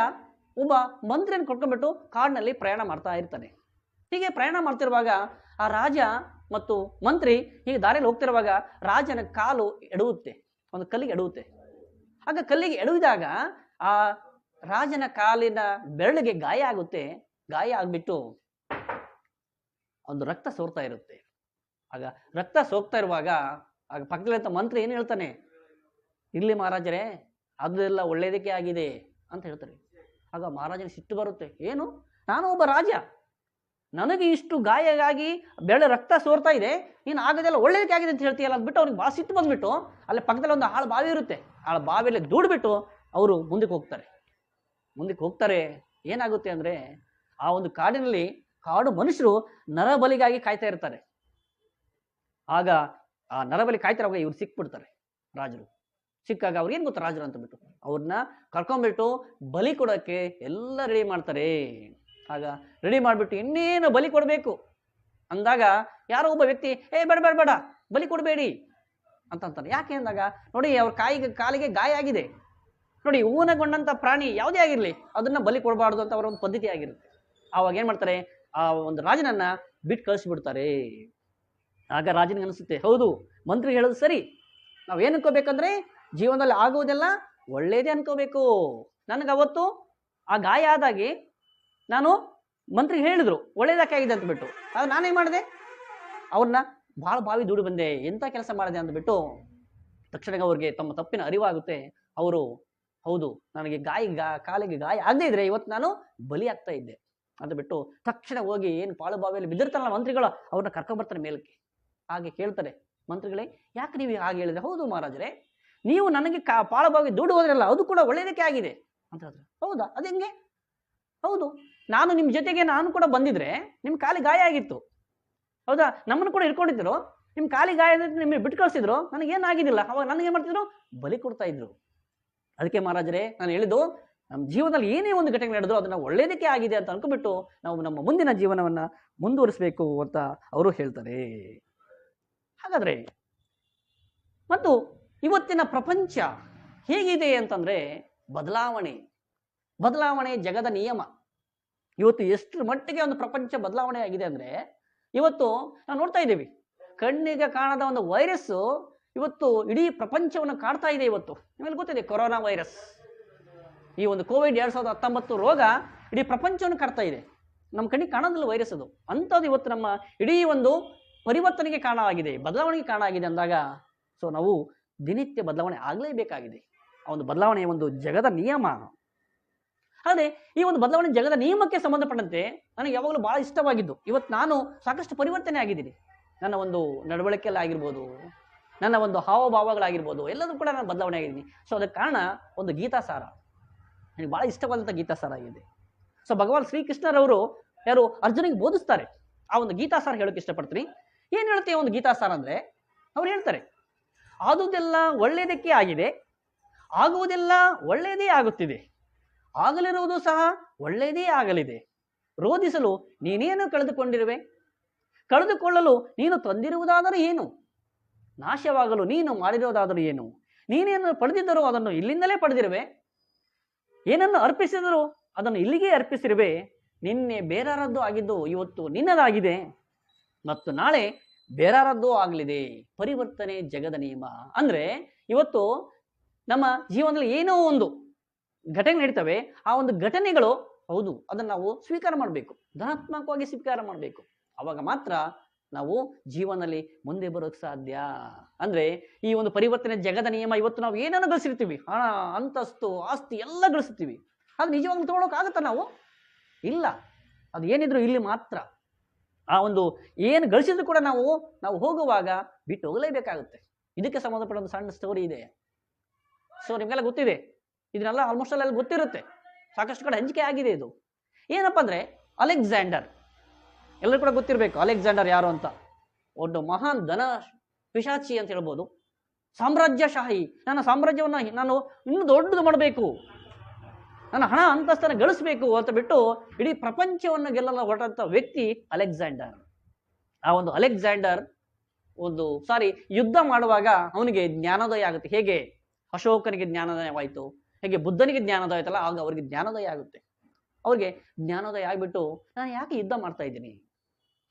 ಒಬ್ಬ ಮಂತ್ರಿಯನ್ನು ಕೊಟ್ಕೊಂಡ್ಬಿಟ್ಟು ಕಾಡಿನಲ್ಲಿ ಪ್ರಯಾಣ ಮಾಡ್ತಾ ಇರ್ತಾನೆ. ಹೀಗೆ ಪ್ರಯಾಣ ಮಾಡ್ತಿರುವಾಗ ಆ ರಾಜ ಮತ್ತು ಮಂತ್ರಿ ಹೀಗೆ ದಾರಿಯಲ್ಲಿ ಹೋಗ್ತಿರುವಾಗ ರಾಜನ ಕಾಲು ಎಡುತ್ತೆ, ಒಂದು ಕಲ್ಲಿಗೆ ಎಡುತ್ತೆ. ಆಗ ಕಲ್ಲಿಗೆ ಎಡುವಿದಾಗ ಆ ರಾಜನ ಕಾಲಿನ ಬೆರಳಿಗೆ ಗಾಯ ಆಗುತ್ತೆ. ಗಾಯ ಆಗ್ಬಿಟ್ಟು ಒಂದು ರಕ್ತ ಸೋರ್ತಾ ಇರುತ್ತೆ. ಆಗ ರಕ್ತ ಸೋಗ್ತಾ ಇರುವಾಗ ಆಗ ಪಕ್ಕದಲ್ಲಿದ್ದ ಮಂತ್ರಿ ಏನು ಹೇಳ್ತಾನೆ, ಇರ್ಲಿ ಮಹಾರಾಜರೇ, ಅದೆಲ್ಲ ಒಳ್ಳೇದಕ್ಕೆ ಆಗಿದೆ ಅಂತ ಹೇಳ್ತಾರೆ. ಆಗ ಮಹಾರಾಜನ ಸಿಟ್ಟು ಬರುತ್ತೆ. ಏನು, ನಾನು ಒಬ್ಬ ರಾಜ, ನನಗೆ ಇಷ್ಟು ಗಾಯ ಆಗಿ ಬೆಳೆ ರಕ್ತ ಸೋರ್ತಾ ಇದೆ, ನೀನು ಆಗೋದೆಲ್ಲ ಒಳ್ಳೇದಕ್ಕೆ ಆಗಿದೆ ಅಂತ ಹೇಳ್ತೀಯಲ್ಲ ಅಂದ್ಬಿಟ್ಟು ಅವ್ರಿಗೆ ಭಾಳ ಸಿಟ್ಟು ಬಂದ್ಬಿಟ್ಟು ಅಲ್ಲಿ ಪಕ್ಕದಲ್ಲಿ ಒಂದು ಆಳು ಬಾವಿ ಇರುತ್ತೆ, ಆಳು ಬಾವಿಯಲ್ಲಿ ದೂಡ್ಬಿಟ್ಟು ಅವರು ಮುಂದಕ್ಕೆ ಹೋಗ್ತಾರೆ. ಏನಾಗುತ್ತೆ ಅಂದರೆ ಆ ಒಂದು ಕಾಡಿನಲ್ಲಿ ಕಾಡು ಮನುಷ್ಯರು ನರಬಲಿಗಾಗಿ ಕಾಯ್ತಾ ಇರ್ತಾರೆ. ಆಗ ಆ ನರಬಲಿ ಕಾಯ್ತಿರುವಾಗ ಇವ್ರು ಸಿಕ್ಬಿಡ್ತಾರೆ ರಾಜರು. ಸಿಕ್ಕಾಗ ಅವ್ರು ಏನ್ ಗೊತ್ತಾ ರಾಜರು ಅಂತ ಬಿಟ್ಟು ಅವ್ರನ್ನ ಕರ್ಕೊಂಡ್ಬಿಟ್ಟು ಬಲಿ ಕೊಡೋಕ್ಕೆ ಎಲ್ಲ ರೆಡಿ ಮಾಡ್ತಾರೆ. ಆಗ ರೆಡಿ ಮಾಡಿಬಿಟ್ಟು ಇನ್ನೇನು ಬಲಿ ಕೊಡಬೇಕು ಅಂದಾಗ ಯಾರೋ ಒಬ್ಬ ವ್ಯಕ್ತಿ ಬೇಡ ಬೇಡ ಬೇಡ ಬಲಿ ಕೊಡಬೇಡಿ ಅಂತ ಅಂತಾನೆ. ಯಾಕೆ ಅಂದಾಗ ನೋಡಿ ಅವ್ರ ಕಾಲಿಗೆ ಗಾಯ ಆಗಿದೆ, ನೋಡಿ ಊನಗೊಂಡಂತ ಪ್ರಾಣಿ ಯಾವುದೇ ಆಗಿರ್ಲಿ ಅದನ್ನ ಬಲಿ ಕೊಡಬಾರ್ದು ಅಂತ ಅವರ ಒಂದು ಪದ್ಧತಿ ಆಗಿರುತ್ತೆ. ಆವಾಗ ಏನ್ ಮಾಡ್ತಾರೆ, ಆ ಒಂದು ರಾಜನನ್ನ ಬಿಟ್ಟು ಕಳಿಸ್ಬಿಡ್ತಾರೆ. ಆಗ ರಾಜನಿಗೆ ಅನಿಸುತ್ತೆ, ಹೌದು ಮಂತ್ರಿ ಹೇಳೋದು ಸರಿ, ನಾವ್ ಏನ್ ಅನ್ಕೋಬೇಕಂದ್ರೆ ಜೀವನದಲ್ಲಿ ಆಗುವುದೆಲ್ಲ ಒಳ್ಳೇದೇ ಅನ್ಕೋಬೇಕು. ನನಗೆ ಅವತ್ತು ಆ ಗಾಯ ಆದಾಗಿ ನಾನು ಮಂತ್ರಿ ಹೇಳಿದ್ರು ಒಳ್ಳೇದಕ್ಕೆ ಆಗಿದೆ ಅಂತ ಬಿಟ್ಟು, ಆಗ ನಾನೇನ್ ಮಾಡಿದೆ, ಅವ್ರನ್ನ ಭಾಳ ಬಾವಿ ದುಡಿ ಬಂದೆ, ಎಂತ ಕೆಲಸ ಮಾಡಿದೆ ಅಂದ್ಬಿಟ್ಟು ತಕ್ಷಣ ಅವ್ರಿಗೆ ತಮ್ಮ ತಪ್ಪಿನ ಅರಿವಾಗುತ್ತೆ. ಅವರು ಹೌದು ನನಗೆ ಕಾಲಿಗೆ ಗಾಯ ಆಗದೇ ಇದ್ರೆ ಇವತ್ತು ನಾನು ಬಲಿ ಆಗ್ತಾ ಇದ್ದೆ ಅಂತ ಬಿಟ್ಟು ತಕ್ಷಣ ಹೋಗಿ ಏನು ಪಾಳು ಬಾವಿಯಲ್ಲಿ ಬಿದ್ದಿರ್ತಾರಲ್ಲ ಮಂತ್ರಿಗಳು, ಅವ್ರನ್ನ ಕರ್ಕೊಂಡ್ಬರ್ತಾರೆ ಮೇಲಕ್ಕೆ. ಹಾಗೆ ಕೇಳ್ತಾರೆ, ಮಂತ್ರಿಗಳೇ ಯಾಕೆ ನೀವು ಹಾಗೆ ಹೇಳಿದ್ರೆ? ಹೌದು ಮಹಾರಾಜರೇ, ನೀವು ನನಗೆ ಪಾಳು ಬಾವಿ ದುಡ್ಡು ಹೋದ್ರಲ್ಲ ಅದು ಕೂಡ ಒಳ್ಳೇದಕ್ಕೆ ಆಗಿದೆ ಅಂತ ಹೇಳಿದ್ರೆ. ಹೌದಾ, ಅದು ಹೆಂಗೆ? ಹೌದು, ನಾನು ನಿಮ್ಮ ಜೊತೆಗೆ ನಾನು ಕೂಡ ಬಂದಿದ್ರೆ ನಿಮ್ ಕಾಲಿಗೆ ಗಾಯ ಆಗಿತ್ತು, ಹೌದಾ, ನಮ್ಮನ್ನು ಕೂಡ ಇಟ್ಕೊಂಡಿದ್ರು, ನಿಮ್ ಕಾಲಿಗೆ ಗಾಯ ನಿಮಗೆ ಬಿಟ್ಟು ಕಳಿಸಿದ್ರು, ನನಗೇನಾಗಿದ್ದಿಲ್ಲ. ಅವಾಗ ನನಗೇನ್ ಮಾಡ್ತಿದ್ರು, ಬಲಿ ಕೊಡ್ತಾ ಇದ್ರು. ಅದಕ್ಕೆ ಮಹಾರಾಜರೇ ನಾನು ಹೇಳಿದ್ದು, ನಮ್ಮ ಜೀವನದಲ್ಲಿ ಏನೇ ಒಂದು ಘಟನೆ ನಡೆದ್ರು ಅದನ್ನ ಒಳ್ಳೇದಕ್ಕೆ ಆಗಿದೆ ಅಂತ ಅನ್ಕೊಂಡ್ಬಿಟ್ಟು ನಾವು ನಮ್ಮ ಮುಂದಿನ ಜೀವನವನ್ನ ಮುಂದುವರಿಸಬೇಕು ಅಂತ ಅವರು ಹೇಳ್ತಾರೆ. ಹಾಗಾದ್ರೆ ಮತ್ತು ಇವತ್ತಿನ ಪ್ರಪಂಚ ಹೇಗಿದೆ ಅಂತಂದ್ರೆ ಬದಲಾವಣೆ ಜಗದ ನಿಯಮ. ಇವತ್ತು ಎಷ್ಟರ ಮಟ್ಟಿಗೆ ಒಂದು ಪ್ರಪಂಚ ಬದಲಾವಣೆ ಆಗಿದೆ ಅಂದ್ರೆ, ಇವತ್ತು ನಾವು ನೋಡ್ತಾ ಇದ್ದೀವಿ, ಕಣ್ಣಿಗೆ ಕಾಣದ ಒಂದು ವೈರಸ್ ಇವತ್ತು ಇಡೀ ಪ್ರಪಂಚವನ್ನು ಕಾಡ್ತಾ ಇದೆ. ಇವತ್ತು ನಿಮಗೆ ಗೊತ್ತಿದೆ ಕೊರೋನಾ ವೈರಸ್, ಈ ಒಂದು ಕೋವಿಡ್ 2019 ರೋಗ ಇಡೀ ಪ್ರಪಂಚವನ್ನು ಕಾಡ್ತಾ ಇದೆ. ನಮ್ಮ ಕಣ್ಣಿಗೆ ಕಾಣೋದಿಲ್ಲ ವೈರಸ್ ಅದು, ಅಂಥದ್ದು ಇವತ್ತು ನಮ್ಮ ಇಡೀ ಒಂದು ಪರಿವರ್ತನೆಗೆ ಕಾರಣ ಆಗಿದೆ, ಬದಲಾವಣೆಗೆ ಕಾರಣ ಆಗಿದೆ ಅಂದಾಗ ಸೊ ನಾವು ದಿನನಿತ್ಯ ಬದಲಾವಣೆ ಆಗಲೇಬೇಕಾಗಿದೆ. ಆ ಒಂದು ಬದಲಾವಣೆ ಒಂದು ಜಗದ ನಿಯಮ. ಅದೇ ಈ ಒಂದು ಬದಲಾವಣೆ ಜಗದ ನಿಯಮಕ್ಕೆ ಸಂಬಂಧಪಟ್ಟಂತೆ ನನಗೆ ಯಾವಾಗಲೂ ಬಹಳ ಇಷ್ಟವಾಗಿದ್ದು, ಇವತ್ತು ನಾನು ಸಾಕಷ್ಟು ಪರಿವರ್ತನೆ ಆಗಿದ್ದೀನಿ. ನನ್ನ ಒಂದು ನಡವಳಿಕೆಯಲ್ಲಿ ಆಗಿರ್ಬೋದು, ನನ್ನ ಒಂದು ಹಾವಭಾವಗಳಾಗಿರ್ಬೋದು, ಎಲ್ಲದೂ ಕೂಡ ನಾನು ಬದಲಾವಣೆ ಆಗಿದ್ದೀನಿ. ಸೊ ಅದಕ್ಕೆ ಕಾರಣ ಒಂದು ಗೀತಾಸಾರ, ನನಗೆ ಬಹಳ ಇಷ್ಟವಾದಂಥ ಗೀತಾಸಾರ ಆಗಿದೆ. ಸೊ ಭಗವಾನ್ ಶ್ರೀಕೃಷ್ಣರವರು ಯಾರು ಅರ್ಜುನಿಗೆ ಬೋಧಿಸ್ತಾರೆ, ಆ ಒಂದು ಗೀತಾಸಾರ ಹೇಳೋಕೆ ಇಷ್ಟಪಡ್ತೀನಿ. ಏನ್ ಹೇಳುತ್ತೆ ಒಂದು ಗೀತಾಸಾರ ಅಂದ್ರೆ, ಅವ್ರು ಹೇಳ್ತಾರೆ, ಆದುದೆಲ್ಲ ಒಳ್ಳೆಯದಕ್ಕೆ ಆಗಿದೆ, ಆಗುವುದೆಲ್ಲ ಒಳ್ಳೆಯದೇ ಆಗುತ್ತಿದೆ, ಆಗಲಿರುವುದು ಸಹ ಒಳ್ಳೆಯದೇ ಆಗಲಿದೆ. ರೋಧಿಸಲು ನೀನೇನು ಕಳೆದುಕೊಂಡಿರುವೆ? ಕಳೆದುಕೊಳ್ಳಲು ನೀನು ತಂದಿರುವುದಾದರೂ ಏನು? ನಾಶವಾಗಲು ನೀನು ಮಾಡಿರುವುದಾದರೂ ಏನು? ನೀನೇನು ಪಡೆದಿದ್ದರೂ ಅದನ್ನು ಇಲ್ಲಿಂದಲೇ ಪಡೆದಿರುವೆ, ಏನನ್ನು ಅರ್ಪಿಸಿದರೂ ಅದನ್ನು ಇಲ್ಲಿಗೆ ಅರ್ಪಿಸಿರುವೆ. ನಿನ್ನೆ ಬೇರಾರದ್ದು ಆಗಿದ್ದು ಇವತ್ತು ನಿನ್ನದಾಗಿದೆ, ಮತ್ತು ನಾಳೆ ಬೇರಾರದ್ದು ಆಗಲಿದೆ. ಪರಿವರ್ತನೆ ಜಗದ ನಿಯಮ. ಅಂದ್ರೆ ಇವತ್ತು ನಮ್ಮ ಜೀವನದಲ್ಲಿ ಏನೋ ಒಂದು ಘಟನೆ ನಡೀತವೆ, ಆ ಒಂದು ಘಟನೆಗಳು ಹೌದು ಅದನ್ನು ನಾವು ಸ್ವೀಕಾರ ಮಾಡಬೇಕು, ಧನಾತ್ಮಕವಾಗಿ ಸ್ವೀಕಾರ ಮಾಡಬೇಕು. ಅವಾಗ ಮಾತ್ರ ನಾವು ಜೀವನದಲ್ಲಿ ಮುಂದೆ ಬರೋಕ್ ಸಾಧ್ಯ. ಅಂದ್ರೆ ಈ ಒಂದು ಪರಿವರ್ತನೆ ಜಗದ ನಿಯಮ, ಇವತ್ತು ನಾವು ಏನನ್ನು ಗಳಿಸಿರ್ತೀವಿ, ಹಣ, ಅಂತಸ್ತು, ಆಸ್ತಿ ಎಲ್ಲ ಗಳಿಸ್ತೀವಿ, ಅದು ನಿಜವಾಗ್ಲೂ ತಗೊಳಕ್ ಆಗುತ್ತಾ? ನಾವು ಇಲ್ಲ, ಅದು ಏನಿದ್ರು ಇಲ್ಲಿ ಮಾತ್ರ. ಆ ಒಂದು ಏನು ಗಳಿಸಿದ್ರು ಕೂಡ ನಾವು ಹೋಗುವಾಗ ಬಿಟ್ಟು ಹೋಗಲೇಬೇಕಾಗುತ್ತೆ. ಇದಕ್ಕೆ ಸಂಬಂಧಪಟ್ಟ ಒಂದು ಸಣ್ಣ ಸ್ಟೋರಿ ಇದೆ. ಸೊ ನಿಮ್ಗೆಲ್ಲ ಗೊತ್ತಿದೆ, ಇದನ್ನೆಲ್ಲ ಆಲ್ಮೋಸ್ಟ್ ಎಲ್ಲ ಗೊತ್ತಿರುತ್ತೆ, ಸಾಕಷ್ಟು ಕಡೆ ಹಂಚಿಕೆ ಆಗಿದೆ. ಇದು ಏನಪ್ಪಾ ಅಂದ್ರೆ ಅಲೆಕ್ಸಾಂಡರ್, ಎಲ್ಲರೂ ಕೂಡ ಗೊತ್ತಿರಬೇಕು ಅಲೆಕ್ಸಾಂಡರ್ ಯಾರು ಅಂತ. ಒಂದು ಮಹಾನ್ ಧನ ಪಿಶಾಚಿ ಅಂತ ಹೇಳ್ಬೋದು, ಸಾಮ್ರಾಜ್ಯಶಾಹಿ. ನನ್ನ ಸಾಮ್ರಾಜ್ಯವನ್ನ ನಾನು ಇನ್ನೂ ದೊಡ್ಡದು ಮಾಡಬೇಕು, ನನ್ನ ಹಣ ಅಂತಸ್ತನ್ನು ಗಳಿಸ್ಬೇಕು ಅಂತ ಬಿಟ್ಟು ಇಡೀ ಪ್ರಪಂಚವನ್ನು ಗೆಲ್ಲಲು ಹೊರಟಂತ ವ್ಯಕ್ತಿ ಅಲೆಕ್ಸಾಂಡರ್. ಆ ಒಂದು ಅಲೆಕ್ಸಾಂಡರ್ ಯುದ್ಧ ಮಾಡುವಾಗ ಅವನಿಗೆ ಜ್ಞಾನೋದಯ ಆಗುತ್ತೆ. ಹೇಗೆ ಅಶೋಕನಿಗೆ ಜ್ಞಾನೋದಯವಾಯಿತು, ಹೇಗೆ ಬುದ್ಧನಿಗೆ ಜ್ಞಾನೋದಯ ಆಯ್ತಲ್ಲ, ಆಗ ಅವರಿಗೆ ಜ್ಞಾನೋದಯ ಆಗುತ್ತೆ. ಅವ್ರಿಗೆ ಜ್ಞಾನೋದಯ ಆಗ್ಬಿಟ್ಟು ನಾನು ಯಾಕೆ ಯುದ್ಧ ಮಾಡ್ತಾ ಇದ್ದೀನಿ,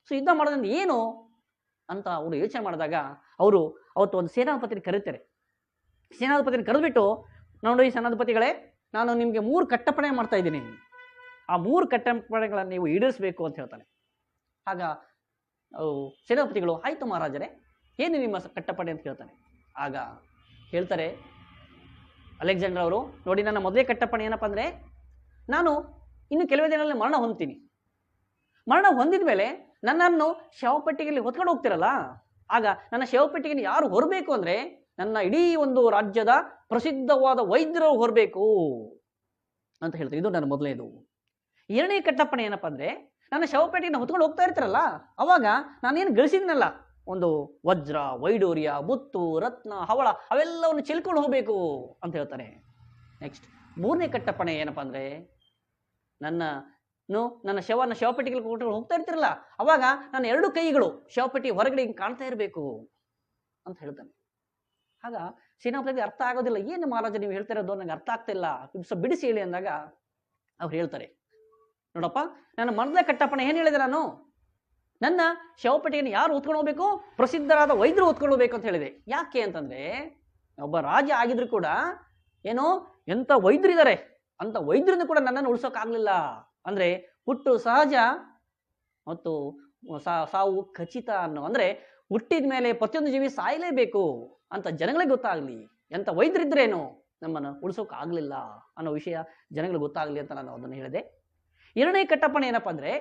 ಸೊ ಯುದ್ಧ ಮಾಡೋದ್ರಿಂದ ಏನು ಅಂತ ಅವರು ಯೋಚನೆ ಮಾಡಿದಾಗ ಅವರು ಅವತ್ತು ಒಂದು ಸೇನಾಧಿಪತಿನ ಕರೀತಾರೆ. ಸೇನಾಧಿಪತಿನ ಕರೆದ್ಬಿಟ್ಟು, ನೋಡಿ ಸೇನಾಧಿಪತಿಗಳೇ, ನಾನು ನಿಮಗೆ 3 ಕಟ್ಟಪ್ಪಣೆ ಮಾಡ್ತಾ ಇದ್ದೀನಿ, ಆ 3 ಕಟ್ಟಪ್ಪಣೆಗಳನ್ನು ನೀವು ಈಡೇರಿಸಬೇಕು ಅಂತ ಹೇಳ್ತಾನೆ. ಆಗ ಸೇನಾಪತಿಗಳು, ಆಯ್ತು ಮಹಾರಾಜರೇ, ಏನು ನಿಮ್ಮ ಕಟ್ಟಪ್ಪಣೆ ಅಂತ ಹೇಳ್ತಾನೆ. ಆಗ ಹೇಳ್ತಾರೆ ಅಲೆಕ್ಸಾಂಡರ್ ಅವರು, ನೋಡಿ ನನ್ನ ಮೊದಲೇ ಕಟ್ಟಪ್ಪಣೆ ಏನಪ್ಪ ಅಂದ್ರೆ, ನಾನು ಇನ್ನು ಕೆಲವೇ ದಿನಗಳಲ್ಲಿ ಮರಣ ಹೊಂದ್ತೀನಿ. ಮರಣ ಹೊಂದಿದ ಮೇಲೆ ನನ್ನನ್ನು ಶವಪೆಟ್ಟಿಗೆಯಲ್ಲಿ ಹೊತ್ಕೊಂಡು ಹೋಗ್ತಿರಲ್ಲ, ಆಗ ನನ್ನ ಶವಪೆಟ್ಟಿಗೆಯನ್ನು ಯಾರು ಹೊರಬೇಕು ಅಂದ್ರೆ ನನ್ನ ಇಡೀ ಒಂದು ರಾಜ್ಯದ ಪ್ರಸಿದ್ಧವಾದ ವೈದ್ಯರು ಹೊರಬೇಕು ಅಂತ ಹೇಳ್ತಾರೆ. ಇದು ನನ್ನ ಮೊದಲನೇದು. 2ನೇ ಕಟ್ಟಪ್ಪಣೆ ಏನಪ್ಪಾ ಅಂದ್ರೆ, ನನ್ನ ಶವಪೆಟ್ಟಿಗೆಯನ್ನು ಹೊತ್ಕೊಂಡು ಹೋಗ್ತಾ ಇರ್ತಾರಲ್ಲ, ಅವಾಗ ನಾನೇನು ಗಳಿಸಿದ್ನಲ್ಲ ಒಂದು ವಜ್ರ, ವೈಡೂರ್ಯ, ಮುತ್ತು, ರತ್ನ, ಹವಳ ಅವೆಲ್ಲವನ್ನು ಚೆಲ್ಕೊಂಡು ಹೋಗ್ಬೇಕು ಅಂತ ಹೇಳ್ತಾನೆ. ನೆಕ್ಸ್ಟ್ 3ನೇ ಕಟ್ಟಪ್ಪಣೆ ಏನಪ್ಪಾ ಅಂದ್ರೆ, ನನ್ನ ಶವಪೆಟ್ಟಿಗೆ ಕೊಟ್ಟು ಹೋಗ್ತಾ ಇರ್ತಿರಲ್ಲ, ಅವಾಗ ನನ್ನ 2 ಕೈಗಳು ಶವಪೆಟ್ಟಿ ಹೊರಗಡೆ ಹಿಂಗೆ ಕಾಣ್ತಾ ಇರಬೇಕು ಅಂತ ಹೇಳ್ತಾನೆ. ಆಗ ಸೇನಾಪತಿಗೆ ಅರ್ಥ ಆಗೋದಿಲ್ಲ, ಏನು ಮಹಾರಾಜ ನೀವು ಹೇಳ್ತಾ ಇರೋದು, ನನಗೆ ಅರ್ಥ ಆಗ್ತಾ ಇಲ್ಲ, ಸ್ವಲ್ಪ ಬಿಡಿಸಿ ಹೇಳಿ ಅಂದಾಗ ಅವ್ರು ಹೇಳ್ತಾರೆ, ನೋಡಪ್ಪ ನನ್ನ ಮನದ ಕಟ್ಟಪ್ಪಣೆ ಏನು ಹೇಳಿದೆ ನಾನು, ನನ್ನ ಶವಪೆಟ್ಟಿಗೆಯನ್ನು ಯಾರು ಹೊತ್ಕೊಂಡು ಹೋಗ್ಬೇಕು, ಪ್ರಸಿದ್ಧರಾದ ವೈದ್ಯರು ಹೊತ್ಕೊಂಡು ಹೋಗ್ಬೇಕು ಅಂತ ಹೇಳಿದೆ. ಯಾಕೆ ಅಂತಂದ್ರೆ ಒಬ್ಬ ರಾಜ ಆಗಿದ್ರು ಕೂಡ ಏನೋ ಎಂತ ವೈದ್ಯರಿದ್ದಾರೆ ಅಂತ ವೈದ್ಯರಿಂದ ಕೂಡ ನನ್ನನ್ನು ಉಳಿಸೋಕ್ಕಾಗ್ಲಿಲ್ಲ. ಅಂದ್ರೆ ಹುಟ್ಟು ಸಹಜ ಮತ್ತು ಸಾವು ಖಚಿತ ಅನ್ನೋ, ಅಂದ್ರೆ ಹುಟ್ಟಿದ ಮೇಲೆ ಪ್ರತಿಯೊಂದು ಜೀವಿ ಸಾಯಲೇಬೇಕು ಅಂತ ಜನಗಳಿಗೆ ಗೊತ್ತಾಗ್ಲಿ, ಎಂತ ವೈದ್ಯರಿದ್ರೇನು ನಮ್ಮನ್ನು ಉಳಿಸೋಕೆ ಆಗ್ಲಿಲ್ಲ ಅನ್ನೋ ವಿಷಯ ಜನಗಳಿಗೆ ಗೊತ್ತಾಗ್ಲಿ ಅಂತ ನಾನು ಅದನ್ನು ಹೇಳಿದೆ. 2ನೇ ಕಟ್ಟಪ್ಪಣೆ ಏನಪ್ಪಾ ಅಂದ್ರೆ,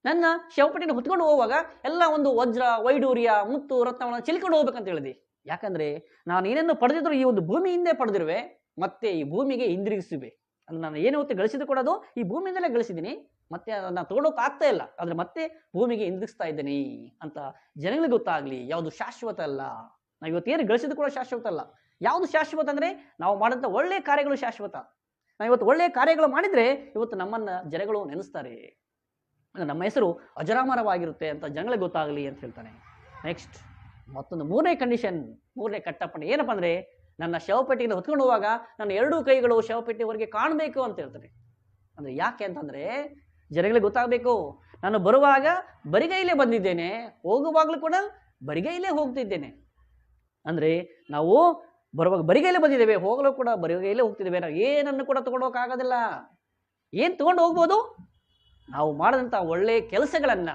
ನನ್ನ ಶವಪೆಟ್ಟಿನ ಹೊತ್ಕೊಂಡು ಹೋಗುವಾಗ ಎಲ್ಲ ಒಂದು ವಜ್ರ, ವೈಡೂರ್ಯ, ಮುತ್ತು, ರತ್ನವನ್ನು ಚೆಲ್ಕೊಂಡು ಹೋಗ್ಬೇಕಂತ ಹೇಳಿದೆ. ಯಾಕಂದ್ರೆ ನಾನು ಏನೇನು ಪಡೆದಿದ್ರು ಈ ಒಂದು ಭೂಮಿಯಿಂದೇ ಪಡೆದಿರುವೆ, ಮತ್ತೆ ಈ ಭೂಮಿಗೆ ಹಿಂದಿರುಗಿಸುವೆ. ಅಂದ್ರೆ ನಾನು ಏನು ಹೊತ್ತು ಗಳಿಸಿದ್ರು ಕೂಡ ಅದು ಈ ಭೂಮಿಯಿಂದಲೇ ಗಳಿಸಿದ್ದೀನಿ, ಮತ್ತೆ ಅದನ್ನ ತಗೊಳೋಕೆ ಆಗ್ತಾ ಇಲ್ಲ, ಆದ್ರೆ ಮತ್ತೆ ಭೂಮಿಗೆ ಹಿಂದಿರುಗಿಸ್ತಾ ಇದ್ದೀನಿ ಅಂತ ಜನಗಳಿಗೆ ಗೊತ್ತಾಗ್ಲಿ. ಯಾವುದು ಶಾಶ್ವತ ಅಲ್ಲ, ನಾವು ಇವತ್ತೇನು ಗಳಿಸಿದ್ರು ಕೂಡ ಶಾಶ್ವತ ಅಲ್ಲ. ಯಾವುದು ಶಾಶ್ವತ ಅಂದ್ರೆ ನಾವು ಮಾಡಿದಂಥ ಒಳ್ಳೆ ಕಾರ್ಯಗಳು ಶಾಶ್ವತ. ನಾವು ಇವತ್ತು ಒಳ್ಳೆ ಕಾರ್ಯಗಳು ಮಾಡಿದ್ರೆ ಇವತ್ತು ನಮ್ಮನ್ನ ಜನಗಳು ನೆನೆಸ್ತಾರೆ, ನಮ್ಮ ಹೆಸರು ಅಜರಾಮರವಾಗಿರುತ್ತೆ ಅಂತ ಜನಗಳಿಗೆ ಗೊತ್ತಾಗಲಿ ಅಂತ ಹೇಳ್ತಾನೆ. ನೆಕ್ಸ್ಟ್ ಮತ್ತೊಂದು 3ನೇ ಕಂಡೀಷನ್, 3ನೇ ಕಟ್ಟಪ್ಪಣೆ ಏನಪ್ಪಾ ಅಂದ್ರೆ, ನನ್ನ ಶವಪೆಟ್ಟಿಗೆಯನ್ನು ಹೊತ್ಕೊಂಡು ಹೋಗುವಾಗ ನನ್ನ 2 ಕೈಗಳು ಶವಪೆಟ್ಟಿಗೆವರೆಗೆ ಕಾಣಬೇಕು ಅಂತ ಹೇಳ್ತಾನೆ. ಅಂದ್ರೆ ಯಾಕೆ ಅಂತಂದ್ರೆ ಜನಗಳಿಗೆ ಗೊತ್ತಾಗಬೇಕು, ನಾನು ಬರುವಾಗ ಬರಿಗೈಲೇ ಬಂದಿದ್ದೇನೆ, ಹೋಗುವಾಗಲೂ ಕೂಡ ಬರಿಗೈಲೇ ಹೋಗ್ತಿದ್ದೇನೆ. ಅಂದ್ರೆ ನಾವು ಬರುವಾಗ ಬರಿಗೈಲೇ ಬಂದಿದ್ದೇವೆ, ಹೋಗಲು ಕೂಡ ಬರಿಗೈಲೇ ಹೋಗ್ತಿದ್ದೇವೆ. ನಾವು ಏನನ್ನು ಕೂಡ ತಗೊಂಡೋಗಕ್ಕಾಗೋದಿಲ್ಲ. ಏನ್ ತಗೊಂಡು ಹೋಗ್ಬೋದು, ನಾವು ಮಾಡಿದಂಥ ಒಳ್ಳೆ ಕೆಲಸಗಳನ್ನ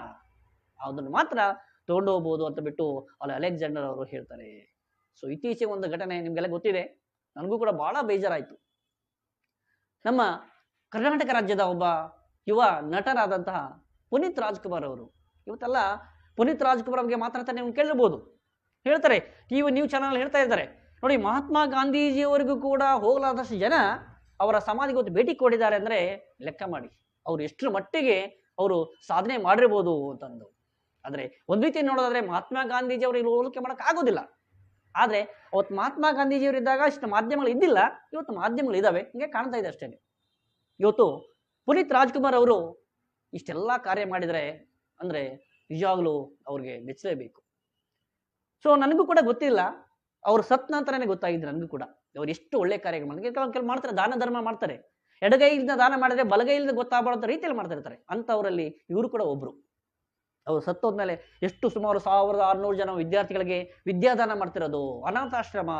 ಅದನ್ನು ಮಾತ್ರ ತಗೊಂಡು ಹೋಗ್ಬೋದು ಅಂತ ಬಿಟ್ಟು ಅಲ್ಲಿ ಅಲೆಕ್ಸಾಂಡರ್ ಅವರು ಹೇಳ್ತಾರೆ. ಸೊ ಇತ್ತೀಚೆಗೆ ಒಂದು ಘಟನೆ ನಿಮ್ಗೆಲ್ಲ ಗೊತ್ತಿದೆ, ನನಗೂ ಕೂಡ ಬಹಳ ಬೇಜಾರಾಯ್ತು. ನಮ್ಮ ಕರ್ನಾಟಕ ರಾಜ್ಯದ ಒಬ್ಬ ಯುವ ನಟರಾದಂತಹ ಪುನೀತ್ ರಾಜ್ಕುಮಾರ್ ಅವರು, ಇವತ್ತೆಲ್ಲ ಪುನೀತ್ ರಾಜ್ಕುಮಾರ್ ಬಗ್ಗೆ ಮಾತಾಡ್ತಾರೆ, ನೀವು ಕೇಳಿರ್ಬೋದು. ಹೇಳ್ತಾರೆ, ನ್ಯೂಸ್ ಚಾನಲ್ ಹೇಳ್ತಾ ಇದ್ದಾರೆ ನೋಡಿ, ಮಹಾತ್ಮ ಗಾಂಧೀಜಿಯವರಿಗೂ ಕೂಡ ಹೋಗಲಾದಷ್ಟು ಜನ ಅವರ ಸಮಾಧಿಗೆ ಇವತ್ತು ಭೇಟಿ ಕೊಟ್ಟಿದ್ದಾರೆ ಅಂದ್ರೆ ಲೆಕ್ಕ ಮಾಡಿ ಅವ್ರು ಎಷ್ಟರ ಮಟ್ಟಿಗೆ ಅವರು ಸಾಧನೆ ಮಾಡಿರ್ಬೋದು ಅಂತಂದು. ಆದ್ರೆ ಒಂದ್ ರೀತಿ ನೋಡೋದಾದ್ರೆ ಮಹಾತ್ಮ ಗಾಂಧೀಜಿ ಅವರು ಹೋಲಿಕೆ ಮಾಡಕ್ ಆಗೋದಿಲ್ಲ. ಆದ್ರೆ ಅವತ್ತು ಮಹಾತ್ಮ ಗಾಂಧೀಜಿಯವರು ಇದ್ದಾಗ ಇಷ್ಟು ಮಾಧ್ಯಮಗಳು ಇದ್ದಿಲ್ಲ, ಇವತ್ತು ಮಾಧ್ಯಮಗಳು ಇದಾವೆ, ಹಿಂಗೆ ಕಾಣ್ತಾ ಇದೆ ಅಷ್ಟೇ. ಇವತ್ತು ಪುನೀತ್ ರಾಜ್ಕುಮಾರ್ ಅವರು ಇಷ್ಟೆಲ್ಲ ಕಾರ್ಯ ಮಾಡಿದರೆ ಅಂದ್ರೆ ನಿಜವಾಗ್ಲೂ ಅವ್ರಿಗೆ ಮೆಚ್ಚಲೇಬೇಕು. ಸೊ ನನಗೂ ಕೂಡ ಗೊತ್ತಿಲ್ಲ, ಅವ್ರು ಸತ್ ನಂತರನೇ ಗೊತ್ತಾಗಿದ್ರು ನನಗೂ ಕೂಡ ಅವ್ರು ಎಷ್ಟು ಒಳ್ಳೆ ಕಾರ್ಯಗಳು ಮಾಡಿದ್ರೆ. ಕೆಲವು ಮಾಡ್ತಾರೆ, ದಾನ ಧರ್ಮ ಮಾಡ್ತಾರೆ, ಎಡಗೈಯಿಂದ ದಾನ ಮಾಡಿದ್ರೆ ಬಲಗೈಯಿಂದ ಗೊತ್ತಾಗಬಾರ್ದು ರೀತಿಯಲ್ಲಿ ಮಾಡ್ತಾ ಇರ್ತಾರೆ. ಅಂಥವರಲ್ಲಿ ಇವರು ಕೂಡ ಒಬ್ರು. ಅವರು ಸತ್ತೋದ್ಮೇಲೆ ಎಷ್ಟು ಸುಮಾರು 1600 ಜನ ವಿದ್ಯಾರ್ಥಿಗಳಿಗೆ ವಿದ್ಯಾದಾನ ಮಾಡ್ತಿರೋದು, ಅನಾಥಾಶ್ರಮ,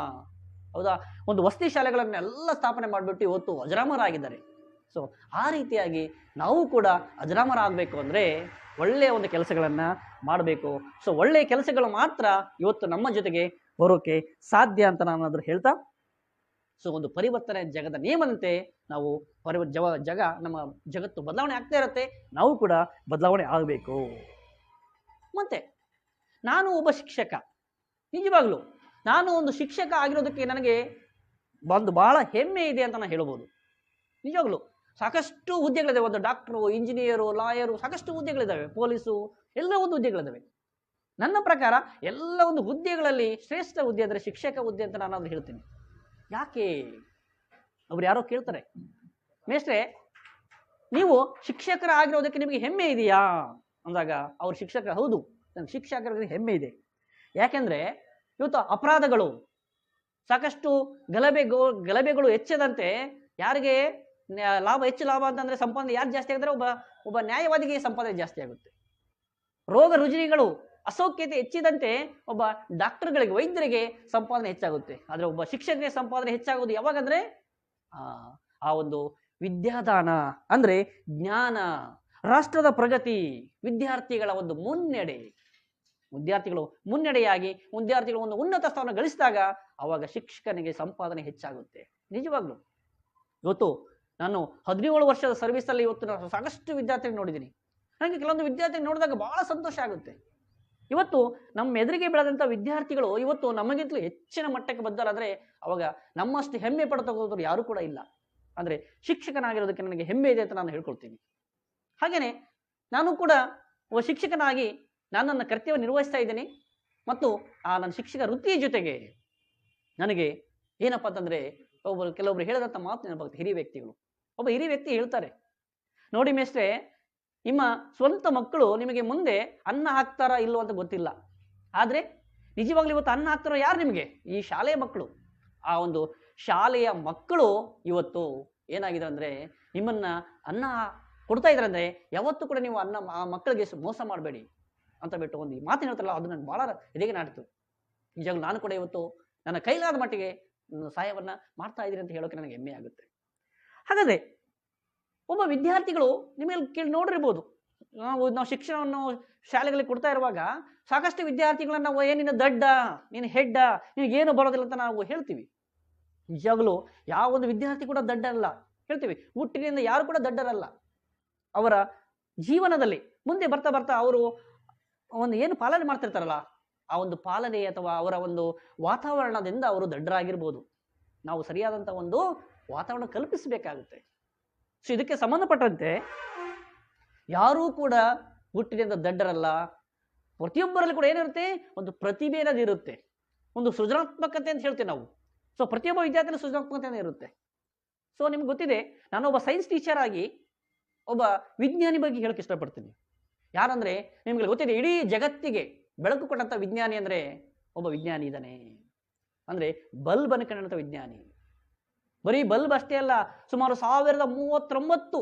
ಹೌದಾ, ಒಂದು ವಸತಿ ಶಾಲೆಗಳನ್ನೆಲ್ಲ ಸ್ಥಾಪನೆ ಮಾಡಿಬಿಟ್ಟು ಇವತ್ತು ಅಜರಾಮರಾಗಿದ್ದಾರೆ. ಸೊ ಆ ರೀತಿಯಾಗಿ ನಾವು ಕೂಡ ಅಜರಾಮರ ಆಗಬೇಕು ಅಂದ್ರೆ ಒಳ್ಳೆಯ ಒಂದು ಕೆಲಸಗಳನ್ನ ಮಾಡಬೇಕು. ಸೊ ಒಳ್ಳೆಯ ಕೆಲಸಗಳು ಮಾತ್ರ ಇವತ್ತು ನಮ್ಮ ಜೊತೆಗೆ ಬರೋಕೆ ಸಾಧ್ಯ ಅಂತ ನಾನು ಹೇಳ್ತಾ, ಸೊ ಒಂದು ಪರಿವರ್ತನೆ ಜಗದ ನಿಯಮದಂತೆ ನಾವು ನಮ್ಮ ಜಗತ್ತು ಬದಲಾವಣೆ ಆಗ್ತಾ ಇರುತ್ತೆ, ನಾವು ಕೂಡ ಬದಲಾವಣೆ ಆಗಬೇಕು. ಮತ್ತೆ ನಾನು ಒಬ್ಬ ಶಿಕ್ಷಕ, ನಿಜವಾಗ್ಲೂ ನಾನು ಒಂದು ಶಿಕ್ಷಕ ಆಗಿರೋದಕ್ಕೆ ನನಗೆ ಒಂದು ಬಹಳ ಹೆಮ್ಮೆ ಇದೆ ಅಂತ ನಾನು ಹೇಳ್ಬೋದು. ನಿಜವಾಗ್ಲೂ ಸಾಕಷ್ಟು ಹುದ್ದೆಗಳಿದಾವೆ, ಒಂದು ಡಾಕ್ಟ್ರು, ಇಂಜಿನಿಯರು, ಲಾಯರು, ಸಾಕಷ್ಟು ಹುದ್ದೆಗಳಿದ್ದಾವೆ, ಪೊಲೀಸು, ಎಲ್ಲ ಒಂದು ಹುದ್ದೆಗಳಿದ್ದಾವೆ. ನನ್ನ ಪ್ರಕಾರ ಎಲ್ಲ ಒಂದು ಹುದ್ದೆಗಳಲ್ಲಿ ಶ್ರೇಷ್ಠ ಹುದ್ದೆ ಅಂದರೆ ಶಿಕ್ಷಕ ಹುದ್ದೆ ಅಂತ ನಾನು ಅದು ಹೇಳ್ತೀನಿ. ಯಾಕೆ ಅವ್ರು ಯಾರೋ ಕೇಳ್ತಾರೆ, ಮೇಷ್ಟ್ರೆ ನೀವು ಶಿಕ್ಷಕರ ಆಗಿರೋದಕ್ಕೆ ನಿಮಗೆ ಹೆಮ್ಮೆ ಇದೆಯಾ ಅಂದಾಗ ಅವ್ರ ಶಿಕ್ಷಕ, ಹೌದು ನನಗೆ ಶಿಕ್ಷಕರಿಗೆ ಹೆಮ್ಮೆ ಇದೆ. ಯಾಕೆಂದ್ರೆ ಇವತ್ತು ಅಪರಾಧಗಳು ಸಾಕಷ್ಟು ಗಲಭೆಗಳು ಹೆಚ್ಚದಂತೆ ಯಾರಿಗೆ ಹೆಚ್ಚು ಲಾಭ ಅಂತಂದ್ರೆ ಸಂಪಾದನೆ ಯಾರು ಜಾಸ್ತಿ ಆಗಿದ್ರೆ ಒಬ್ಬ ನ್ಯಾಯವಾದಿಗೆ ಸಂಪಾದನೆ ಜಾಸ್ತಿ ಆಗುತ್ತೆ. ರೋಗ ರುಜಿನಗಳು ಅಸೌಖ್ಯತೆ ಹೆಚ್ಚಿದಂತೆ ಒಬ್ಬ ಡಾಕ್ಟರ್ಗಳಿಗೆ, ವೈದ್ಯರಿಗೆ ಸಂಪಾದನೆ ಹೆಚ್ಚಾಗುತ್ತೆ. ಆದ್ರೆ ಒಬ್ಬ ಶಿಕ್ಷಕರಿಗೆ ಸಂಪಾದನೆ ಹೆಚ್ಚಾಗೋದು ಯಾವಾಗಂದ್ರೆ ಆ ಒಂದು ವಿದ್ಯಾದಾನ ಅಂದ್ರೆ ಜ್ಞಾನ, ರಾಷ್ಟ್ರದ ಪ್ರಗತಿ, ವಿದ್ಯಾರ್ಥಿಗಳ ಒಂದು ವಿದ್ಯಾರ್ಥಿಗಳು ಮುನ್ನಡೆಯಾಗಿ ವಿದ್ಯಾರ್ಥಿಗಳು ಒಂದು ಉನ್ನತ ಸ್ಥಾನ ಗಳಿಸಿದಾಗ ಅವಾಗ ಶಿಕ್ಷಕನಿಗೆ ಸಂಪಾದನೆ ಹೆಚ್ಚಾಗುತ್ತೆ. ನಿಜವಾಗ್ಲು ಇವತ್ತು ನಾನು 17 ವರ್ಷದ ಸರ್ವಿಸ್ ಅಲ್ಲಿ ಇವತ್ತು ನಾನು ಸಾಕಷ್ಟು ವಿದ್ಯಾರ್ಥಿಗಳು ನೋಡಿದ್ದೀನಿ. ನನಗೆ ಕೆಲವೊಂದು ವಿದ್ಯಾರ್ಥಿ ನೋಡಿದಾಗ ಬಹಳ ಸಂತೋಷ ಆಗುತ್ತೆ. ಇವತ್ತು ನಮ್ಮ ಎದುರಿಗೆ ಬೆಳೆದಂತ ವಿದ್ಯಾರ್ಥಿಗಳು ಇವತ್ತು ನಮಗಿಂತಲೂ ಹೆಚ್ಚಿನ ಮಟ್ಟಕ್ಕೆ ಬಂದಾರಾದ್ರೆ ಅವಾಗ ನಮ್ಮಷ್ಟು ಹೆಮ್ಮೆ ಪಡ್ತಕ್ಕಂಥವ್ರು ಯಾರು ಕೂಡ ಇಲ್ಲ. ಅಂದ್ರೆ ಶಿಕ್ಷಕನಾಗಿರೋದಕ್ಕೆ ನನಗೆ ಹೆಮ್ಮೆ ಇದೆ ಅಂತ ನಾನು ಹೇಳ್ಕೊಳ್ತೀನಿ. ಹಾಗೇನೆ ನಾನು ಕೂಡ ಒಬ್ಬ ಶಿಕ್ಷಕನಾಗಿ ನಾನು ನನ್ನ ಕರ್ತವ್ಯ ನಿರ್ವಹಿಸ್ತಾ ಇದ್ದೀನಿ ಮತ್ತು ಆ ನನ್ನ ಶಿಕ್ಷಕ ವೃತ್ತಿಯ ಜೊತೆಗೆ ನನಗೆ ಏನಪ್ಪ ಅಂತಂದ್ರೆ ಕೆಲವೊಬ್ರು ಹೇಳಿದಂಥ ಮಾತು ನೆನಪಾಗುತ್ತೆ. ಹಿರಿಯ ವ್ಯಕ್ತಿಗಳು, ಒಬ್ಬ ಹಿರಿಯ ವ್ಯಕ್ತಿ ಹೇಳ್ತಾರೆ, ನೋಡಿ ಮೇಷ್ಟ್ರೆ, ನಿಮ್ಮ ಸ್ವಂತ ಮಕ್ಕಳು ನಿಮಗೆ ಮುಂದೆ ಅನ್ನ ಹಾಕ್ತಾರಾ ಇಲ್ಲೋ ಅಂತ ಗೊತ್ತಿಲ್ಲ, ಆದ್ರೆ ನಿಜವಾಗ್ಲೂ ಇವತ್ತು ಅನ್ನ ಹಾಕ್ತಾರೋ ಯಾರು ನಿಮಗೆ? ಈ ಶಾಲೆಯ ಮಕ್ಕಳು. ಆ ಒಂದು ಶಾಲೆಯ ಮಕ್ಕಳು ಇವತ್ತು ಏನಾಗಿದೆ ಅಂದ್ರೆ ನಿಮ್ಮನ್ನ ಅನ್ನ ಕೊಡ್ತಾ ಇದ್ದಾರೆ ಅಂದ್ರೆ ಯಾವತ್ತೂ ಕೂಡ ನೀವು ಆ ಮಕ್ಕಳಿಗೆ ಮೋಸ ಮಾಡಬೇಡಿ ಅಂತ ಬಿಟ್ಟು ಒಂದು ಮಾತು ಹೇಳ್ತಾರಲ್ಲ, ಅದು ನನಗೆ ಬಹಳ ಎದೆಗೆ ನಾಟಿತು. ನಿಜವಾಗ್ಲೂ ನಾನು ಕೂಡ ಇವತ್ತು ನನ್ನ ಕೈಲಾದ ಮಟ್ಟಿಗೆ ಸಹಾಯವನ್ನ ಮಾಡ್ತಾ ಇದ್ದೀನಿ ಅಂತ ಹೇಳೋಕೆ ನನಗೆ ಹೆಮ್ಮೆ ಆಗುತ್ತೆ. ಹಾಗಾದ್ರೆ ಒಬ್ಬ ವಿದ್ಯಾರ್ಥಿಗಳು ನಿಮಗೆ ಕೇಳಿ ನೋಡಿರ್ಬೋದು, ನಾವು ಶಿಕ್ಷಣವನ್ನು ಶಾಲೆಗಳಿಗೆ ಕೊಡ್ತಾ ಇರುವಾಗ ಸಾಕಷ್ಟು ವಿದ್ಯಾರ್ಥಿಗಳನ್ನ ನಾವು ಏನಿನ ದಡ್ಡ, ನೀನು ಹೆಡ್ಡ, ನಿನಗೇನು ಬರೋದಿಲ್ಲ ಅಂತ ನಾವು ಹೇಳ್ತೀವಿ. ನಿಜವಾಗ್ಲೂ ಯಾವ ಒಂದು ವಿದ್ಯಾರ್ಥಿ ಕೂಡ ದಡ್ಡರಲ್ಲ, ಹೇಳ್ತೀವಿ. ಹುಟ್ಟಿನಿಂದ ಯಾರು ಕೂಡ ದಡ್ಡರಲ್ಲ. ಅವರ ಜೀವನದಲ್ಲಿ ಮುಂದೆ ಬರ್ತಾ ಬರ್ತಾ ಅವರು ಒಂದು ಏನು ಪಾಲನೆ ಮಾಡ್ತಿರ್ತಾರಲ್ಲ, ಆ ಒಂದು ಪಾಲನೆ ಅಥವಾ ಅವರ ಒಂದು ವಾತಾವರಣದಿಂದ ಅವರು ದಡ್ಡರಾಗಿರ್ಬೋದು. ನಾವು ಸರಿಯಾದಂಥ ಒಂದು ವಾತಾವರಣ ಕಲ್ಪಿಸಬೇಕಾಗುತ್ತೆ. ಸೊ ಇದಕ್ಕೆ ಸಂಬಂಧಪಟ್ಟಂತೆ ಯಾರೂ ಕೂಡ ಹುಟ್ಟಿನಿಂದ ದಡ್ಡರಲ್ಲ. ಪ್ರತಿಯೊಬ್ಬರಲ್ಲಿ ಕೂಡ ಏನಿರುತ್ತೆ, ಒಂದು ಪ್ರತಿಭೆ ಅನ್ನೋದಿರುತ್ತೆ, ಒಂದು ಸೃಜನಾತ್ಮಕತೆ ಅಂತ ಹೇಳ್ತೇವೆ ನಾವು. ಸೊ ಪ್ರತಿಯೊಬ್ಬ ವಿದ್ಯಾರ್ಥಿನ ಸೃಜನಾತ್ಮಕತೆ ಇರುತ್ತೆ. ಸೊ ನಿಮ್ಗೆ ಗೊತ್ತಿದೆ, ನಾನೊಬ್ಬ ಸೈನ್ಸ್ ಟೀಚರ್ ಆಗಿ ಒಬ್ಬ ವಿಜ್ಞಾನಿ ಬಗ್ಗೆ ಹೇಳಕ್ಕೆ ಇಷ್ಟಪಡ್ತೀನಿ. ಯಾರಂದ್ರೆ ನಿಮ್ಗೆ ಗೊತ್ತಿದೆ, ಇಡೀ ಜಗತ್ತಿಗೆ ಬೆಳಕು ಕೊಟ್ಟಂತ ವಿಜ್ಞಾನಿ ಅಂದ್ರೆ ಒಬ್ಬ ವಿಜ್ಞಾನಿ ಇದ್ದಾನೆ. ಅಂದ್ರೆ ಬಲ್ಬ್ ಅನ್ನು ಕಂಡಂತ ವಿಜ್ಞಾನಿ. ಬರೀ ಬಲ್ಬ್ ಅಷ್ಟೇ ಅಲ್ಲ, ಸುಮಾರು 1039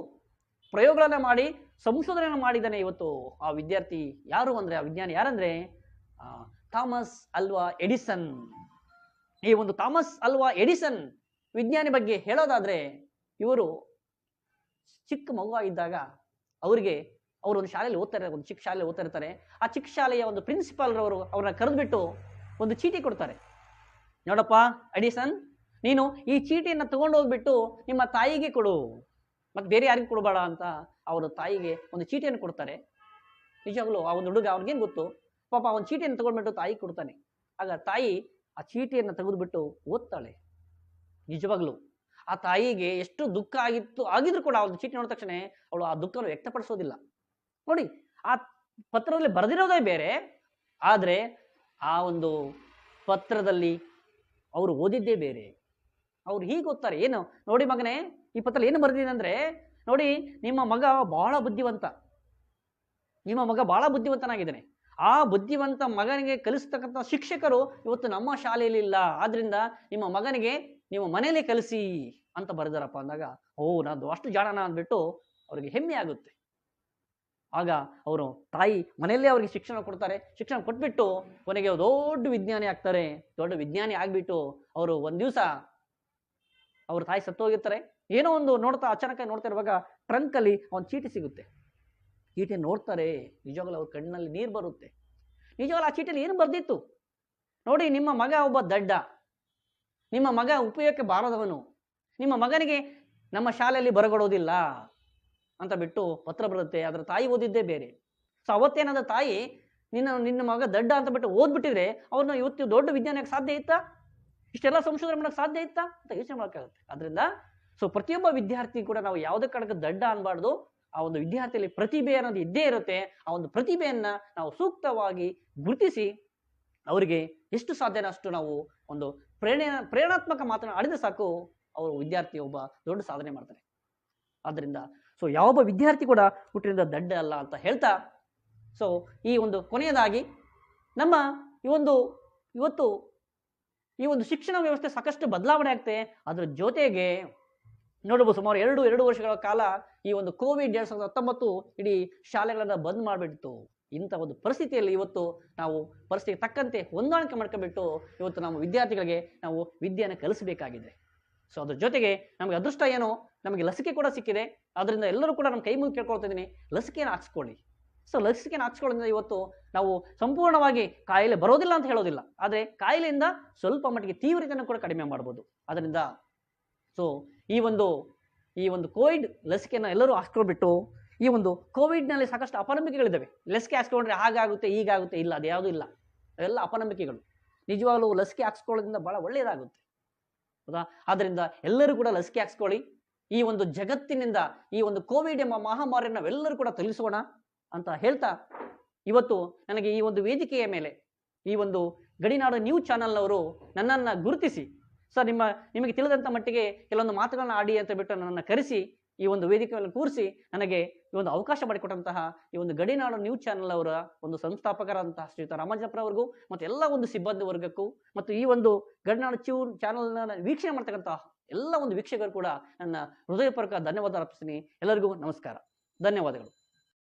ಪ್ರಯೋಗಗಳನ್ನ ಮಾಡಿ ಸಂಶೋಧನೆ ಮಾಡಿದ್ದಾನೆ ಇವತ್ತು ಆ ವಿದ್ಯಾರ್ಥಿ. ಯಾರು ಅಂದ್ರೆ ಆ ವಿಜ್ಞಾನಿ ಯಾರಂದ್ರೆ ಥಾಮಸ್ ಅಲ್ವಾ ಎಡಿಸನ್. ಈ ಒಂದು ಥಾಮಸ್ ಅಲ್ವಾ ಎಡಿಸನ್ ವಿಜ್ಞಾನಿ ಬಗ್ಗೆ ಹೇಳೋದಾದ್ರೆ, ಇವರು ಚಿಕ್ಕ ಮಗುವಾಗಿದ್ದಾಗ ಅವರು ಒಂದು ಶಾಲೆಯಲ್ಲಿ ಓದ್ತಾರೆ, ಒಂದು ಚಿಕ್ಕ ಶಾಲೆಯಲ್ಲಿ ಓದ್ತಾ ಇರ್ತಾರೆ. ಆ ಚಿಕ್ಕ ಶಾಲೆಯ ಒಂದು ಪ್ರಿನ್ಸಿಪಾಲ್ ರವರು ಅವ್ರನ್ನ ಕರೆದ್ಬಿಟ್ಟು ಒಂದು ಚೀಟಿ ಕೊಡ್ತಾರೆ. ನೋಡಪ್ಪ ಎಡಿಸನ್, ನೀನು ಈ ಚೀಟಿಯನ್ನು ತಗೊಂಡು ಹೋಗ್ಬಿಟ್ಟು ನಿಮ್ಮ ತಾಯಿಗೆ ಕೊಡು, ಮತ್ತೆ ಬೇರೆ ಯಾರಿಗೂ ಕೊಡಬೇಡ ಅಂತ ಅವರ ತಾಯಿಗೆ ಒಂದು ಚೀಟಿಯನ್ನು ಕೊಡ್ತಾರೆ. ನಿಜವಾಗ್ಲೂ ಆ ಒಂದು ಹುಡುಗ ಅವ್ನಿಗೇನು ಗೊತ್ತು, ಪಾಪ ಅವನ ಚೀಟಿಯನ್ನು ತಗೊಂಡ್ಬಿಟ್ಟು ತಾಯಿ ಕೊಡ್ತಾನೆ. ಆಗ ತಾಯಿ ಆ ಚೀಟಿಯನ್ನು ತೆಗೆದುಬಿಟ್ಟು ಓದ್ತಾಳೆ. ನಿಜವಾಗ್ಲೂ ಆ ತಾಯಿಗೆ ಎಷ್ಟು ದುಃಖ ಆಗಿದ್ರು ಕೂಡ ಆ ಒಂದು ಚೀಟಿ ನೋಡಿದ ತಕ್ಷಣ ಅವಳು ಆ ದುಃಖವನ್ನು ವ್ಯಕ್ತಪಡಿಸೋದಿಲ್ಲ. ನೋಡಿ, ಆ ಪತ್ರದಲ್ಲಿ ಬರೆದಿರೋದೇ ಬೇರೆ, ಆದ್ರೆ ಆ ಒಂದು ಪತ್ರದಲ್ಲಿ ಅವರು ಓದಿದ್ದೇ ಬೇರೆ. ಅವ್ರು ಹೀಗೆ ಓದ್ತಾರೆ, ಏನು ನೋಡಿ ಮಗನೇ, ಈ ಪತ್ರದಲ್ಲಿ ಏನು ಬರೆದಿದೆ ಅಂದ್ರೆ, ನೋಡಿ ನಿಮ್ಮ ಮಗ ಬಹಳ ಬುದ್ಧಿವಂತ, ನಿಮ್ಮ ಮಗ ಬಹಳ ಬುದ್ಧಿವಂತನಾಗಿದ್ದಾನೆ. ಆ ಬುದ್ಧಿವಂತ ಮಗನಿಗೆ ಕಲಿಸ್ತಕ್ಕಂಥ ಶಿಕ್ಷಕರು ಇವತ್ತು ನಮ್ಮ ಶಾಲೆಯಲ್ಲಿ ಇಲ್ಲ, ಆದ್ರಿಂದ ನಿಮ್ಮ ಮಗನಿಗೆ ನಿಮ್ಮ ಮನೇಲೆ ಕಲಿಸಿ ಅಂತ ಬರೆದಾರಪ್ಪ ಅಂದಾಗ, ನಾನು ಅಷ್ಟು ಜಾಣನ ಅಂದ್ಬಿಟ್ಟು ಅವ್ರಿಗೆ ಹೆಮ್ಮೆ ಆಗುತ್ತೆ. ಆಗ ಅವರು ತಾಯಿ ಮನೆಯಲ್ಲೇ ಅವ್ರಿಗೆ ಶಿಕ್ಷಣ ಕೊಡ್ತಾರೆ. ಶಿಕ್ಷಣ ಕೊಟ್ಬಿಟ್ಟು ಕೊನೆಗೆ ದೊಡ್ಡ ವಿಜ್ಞಾನಿ ಆಗ್ತಾರೆ. ದೊಡ್ಡ ವಿಜ್ಞಾನಿ ಆಗ್ಬಿಟ್ಟು ಅವರು ಒಂದ್ ದಿವಸ ಅವ್ರ ತಾಯಿ ಸತ್ತೋಗಿರ್ತಾರೆ. ಏನೋ ಒಂದು ಅಚಾನಕ ನೋಡ್ತಾ ಇರುವಾಗ ಟ್ರಂಕ್ ಅಲ್ಲಿ ಒಂದು ಚೀಟಿ ಸಿಗುತ್ತೆ. ಚೀಟಿ ನೋಡ್ತಾರೆ, ನಿಜವಾಗ್ಲೂ ಅವ್ರ ಕಣ್ಣಲ್ಲಿ ನೀರು ಬರುತ್ತೆ. ನಿಜವಾಗ್ಲೂ ಆ ಚೀಟಿಯಲ್ಲಿ ಏನು ಬರ್ದಿತ್ತು ನೋಡಿ, ನಿಮ್ಮ ಮಗ ಒಬ್ಬ ದಡ್ಡ, ನಿಮ್ಮ ಮಗ ಉಪಯೋಗಕ್ಕೆ ಬಾರದವನು, ನಿಮ್ಮ ಮಗನಿಗೆ ನಮ್ಮ ಶಾಲೆಯಲ್ಲಿ ಬರಗೊಡೋದಿಲ್ಲ ಅಂತ ಬಿಟ್ಟು ಪತ್ರ ಬರುತ್ತೆ. ಅದರ ತಾಯಿ ಓದಿದ್ದೇ ಬೇರೆ. ಸೊ ಅವತ್ತೇನಾದ ತಾಯಿ ನಿನ್ನ ಮಗ ದಡ್ಡ ಅಂತ ಬಿಟ್ಟು ಓದ್ಬಿಟ್ಟಿದ್ರೆ ಅವ್ರನ್ನ ಇವತ್ತು ದೊಡ್ಡ ವಿಜ್ಞಾನಕ್ಕೆ ಸಾಧ್ಯ ಇತ್ತಾ, ಇಷ್ಟೆಲ್ಲ ಸಂಶೋಧನೆ ಮಾಡಕ್ಕೆ ಸಾಧ್ಯ ಇತ್ತಾ ಅಂತ ಯೋಚನೆ ಮಾಡೋಕ್ಕಾಗುತ್ತೆ. ಅದರಿಂದ ಸೊ ಪ್ರತಿಯೊಬ್ಬ ವಿದ್ಯಾರ್ಥಿ ಕೂಡ ನಾವು ಯಾವುದೇ ಕಾರಣಕ್ಕೆ ದಡ್ಡ ಅನ್ಬಾರ್ದು. ಆ ಒಂದು ವಿದ್ಯಾರ್ಥಿಯಲ್ಲಿ ಪ್ರತಿಭೆ ಅನ್ನೋದು ಇದ್ದೇ ಇರುತ್ತೆ. ಆ ಒಂದು ಪ್ರತಿಭೆಯನ್ನ ನಾವು ಸೂಕ್ತವಾಗಿ ಗುರುತಿಸಿ ಅವರಿಗೆ ಎಷ್ಟು ಸಾಧ್ಯನೋ ಅಷ್ಟು ನಾವು ಒಂದು ಪ್ರೇರಣಾತ್ಮಕ ಮಾತನ್ನು ಆಡಿದ್ರೆ ಸಾಕು, ಅವರು ವಿದ್ಯಾರ್ಥಿ ಒಬ್ಬ ದೊಡ್ಡ ಸಾಧನೆ ಮಾಡ್ತಾರೆ. ಆದ್ರಿಂದ ಸೊ ಯಾವೊಬ್ಬ ವಿದ್ಯಾರ್ಥಿ ಕೂಡ ಹುಟ್ಟಿನಿಂದ ದಡ್ಡ ಅಲ್ಲ ಅಂತ ಹೇಳ್ತಾ, ಸೊ ಈ ಒಂದು ಕೊನೆಯದಾಗಿ ನಮ್ಮ ಇವತ್ತು ಈ ಒಂದು ಶಿಕ್ಷಣ ವ್ಯವಸ್ಥೆ ಸಾಕಷ್ಟು ಬದಲಾವಣೆ ಆಗ್ತದೆ. ಅದ್ರ ಜೊತೆಗೆ ನೋಡಬಹುದು, ಸುಮಾರು ಎರಡು ವರ್ಷಗಳ ಕಾಲ ಈ ಒಂದು ಕೋವಿಡ್ 2019 ಇಡೀ ಶಾಲೆಗಳನ್ನ ಬಂದ್ ಮಾಡಿಬಿಡ್ತು. ಇಂಥ ಒಂದು ಪರಿಸ್ಥಿತಿಯಲ್ಲಿ ಇವತ್ತು ನಾವು ಪರಿಸ್ಥಿತಿಗೆ ತಕ್ಕಂತೆ ಹೊಂದಾಣಿಕೆ ಮಾಡ್ಕೊಂಡ್ಬಿಟ್ಟು ಇವತ್ತು ನಾವು ವಿದ್ಯಾರ್ಥಿಗಳಿಗೆ ನಾವು ವಿದ್ಯೆಯನ್ನು ಕಲಿಸಬೇಕಾಗಿದೆ. ಸೊ ಅದ್ರ ಜೊತೆಗೆ ನಮಗೆ ಅದೃಷ್ಟ ಏನೋ, ನಮಗೆ ಲಸಿಕೆ ಕೂಡ ಸಿಕ್ಕಿದೆ. ಅದರಿಂದ ಎಲ್ಲರೂ ಕೂಡ ನಮ್ಮ ಕೈ ಮುಗಿ ಕೇಳ್ಕೊಳ್ತಾ ಇದ್ದೀನಿ, ಲಸಿಕೆಯನ್ನು ಹಾಕ್ಸ್ಕೊಳ್ಳಿ. ಸೊ ಲಸಿಕೆಯನ್ನು ಹಾಕ್ಸ್ಕೊಳ್ಳೋದ್ರಿಂದ ಇವತ್ತು ನಾವು ಸಂಪೂರ್ಣವಾಗಿ ಕಾಯಿಲೆ ಬರೋದಿಲ್ಲ ಅಂತ ಹೇಳೋದಿಲ್ಲ, ಆದರೆ ಕಾಯಿಲೆಯಿಂದ ಸ್ವಲ್ಪ ಮಟ್ಟಿಗೆ ತೀವ್ರತೆಯನ್ನು ಕೂಡ ಕಡಿಮೆ ಮಾಡ್ಬೋದು. ಅದರಿಂದ ಸೊ ಈ ಒಂದು ಕೋವಿಡ್ ಲಸಿಕೆಯನ್ನು ಎಲ್ಲರೂ ಹಾಕ್ಸ್ಕೊಳ್ಬಿಟ್ಟು, ಈ ಒಂದು ಕೋವಿಡ್ನಲ್ಲಿ ಸಾಕಷ್ಟು ಅಪನಂಬಿಕೆಗಳಿದ್ದಾವೆ. ಲಸಿಕೆ ಹಾಕ್ಸ್ಕೊಂಡ್ರೆ ಹಾಗಾಗುತ್ತೆ ಹೀಗಾಗುತ್ತೆ, ಇಲ್ಲ, ಅದು ಯಾವುದೂ ಇಲ್ಲ, ಅವೆಲ್ಲ ಅಪನಂಬಿಕೆಗಳು. ನಿಜವಾಗ್ಲೂ ಲಸಿಕೆ ಹಾಕ್ಸ್ಕೊಳ್ಳೋದ್ರಿಂದ ಬಹಳ ಒಳ್ಳೆಯದಾಗುತ್ತೆ, ಹೌದಾ? ಆದ್ದರಿಂದ ಎಲ್ಲರೂ ಕೂಡ ಲಸಿಕೆ ಹಾಕ್ಸ್ಕೊಳ್ಳಿ. ಈ ಒಂದು ಜಗತ್ತಿನಿಂದ ಈ ಒಂದು ಕೋವಿಡ್ ಎಂಬ ಮಹಾಮಾರಿಯನ್ನು ನಾವೆಲ್ಲರೂ ಕೂಡ ತೊಲಗಿಸೋಣ ಅಂತ ಹೇಳ್ತಾ ಇವತ್ತು ನನಗೆ ಈ ಒಂದು ವೇದಿಕೆಯ ಮೇಲೆ ಈ ಒಂದು ಗಡಿನಾಡು ನ್ಯೂಸ್ ಚಾನಲ್ನವರು ನನ್ನನ್ನು ಗುರುತಿಸಿ, ಸರ್ ನಿಮಗೆ ತಿಳಿದಂಥ ಮಟ್ಟಿಗೆ ಕೆಲವೊಂದು ಮಾತುಗಳನ್ನ ಆಡಿ ಅಂತ ಬಿಟ್ಟು ನನ್ನನ್ನು ಕರೆಸಿ ಈ ಒಂದು ವೇದಿಕೆಯನ್ನು ಕೂರಿಸಿ ನನಗೆ ಈ ಒಂದು ಅವಕಾಶ ಮಾಡಿಕೊಟ್ಟಂತಹ ಈ ಒಂದು ಗಡಿನಾಡು ನ್ಯೂಸ್ ಚಾನಲ್ ಅವರ ಒಂದು ಸಂಸ್ಥಾಪಕರಾದಂತಹ ಶ್ರೀಯುತ ರಾಮಾಂಜನಪ್ಪರವರಿಗೂ ಮತ್ತು ಎಲ್ಲ ಒಂದು ಸಿಬ್ಬಂದಿ ವರ್ಗಕ್ಕೂ ಮತ್ತು ಈ ಒಂದು ಗಡಿನಾಡು ಚಾನಲ್ನ ವೀಕ್ಷಣೆ ಮಾಡ್ತಕ್ಕಂತಹ ಎಲ್ಲ ಒಂದು ವೀಕ್ಷಕರು ಕೂಡ ನನ್ನ ಹೃದಯಪೂರ್ವಕ ಧನ್ಯವಾದ ಅರ್ಪಿಸ್ತೀನಿ. ಎಲ್ಲರಿಗೂ ನಮಸ್ಕಾರ, ಧನ್ಯವಾದಗಳು.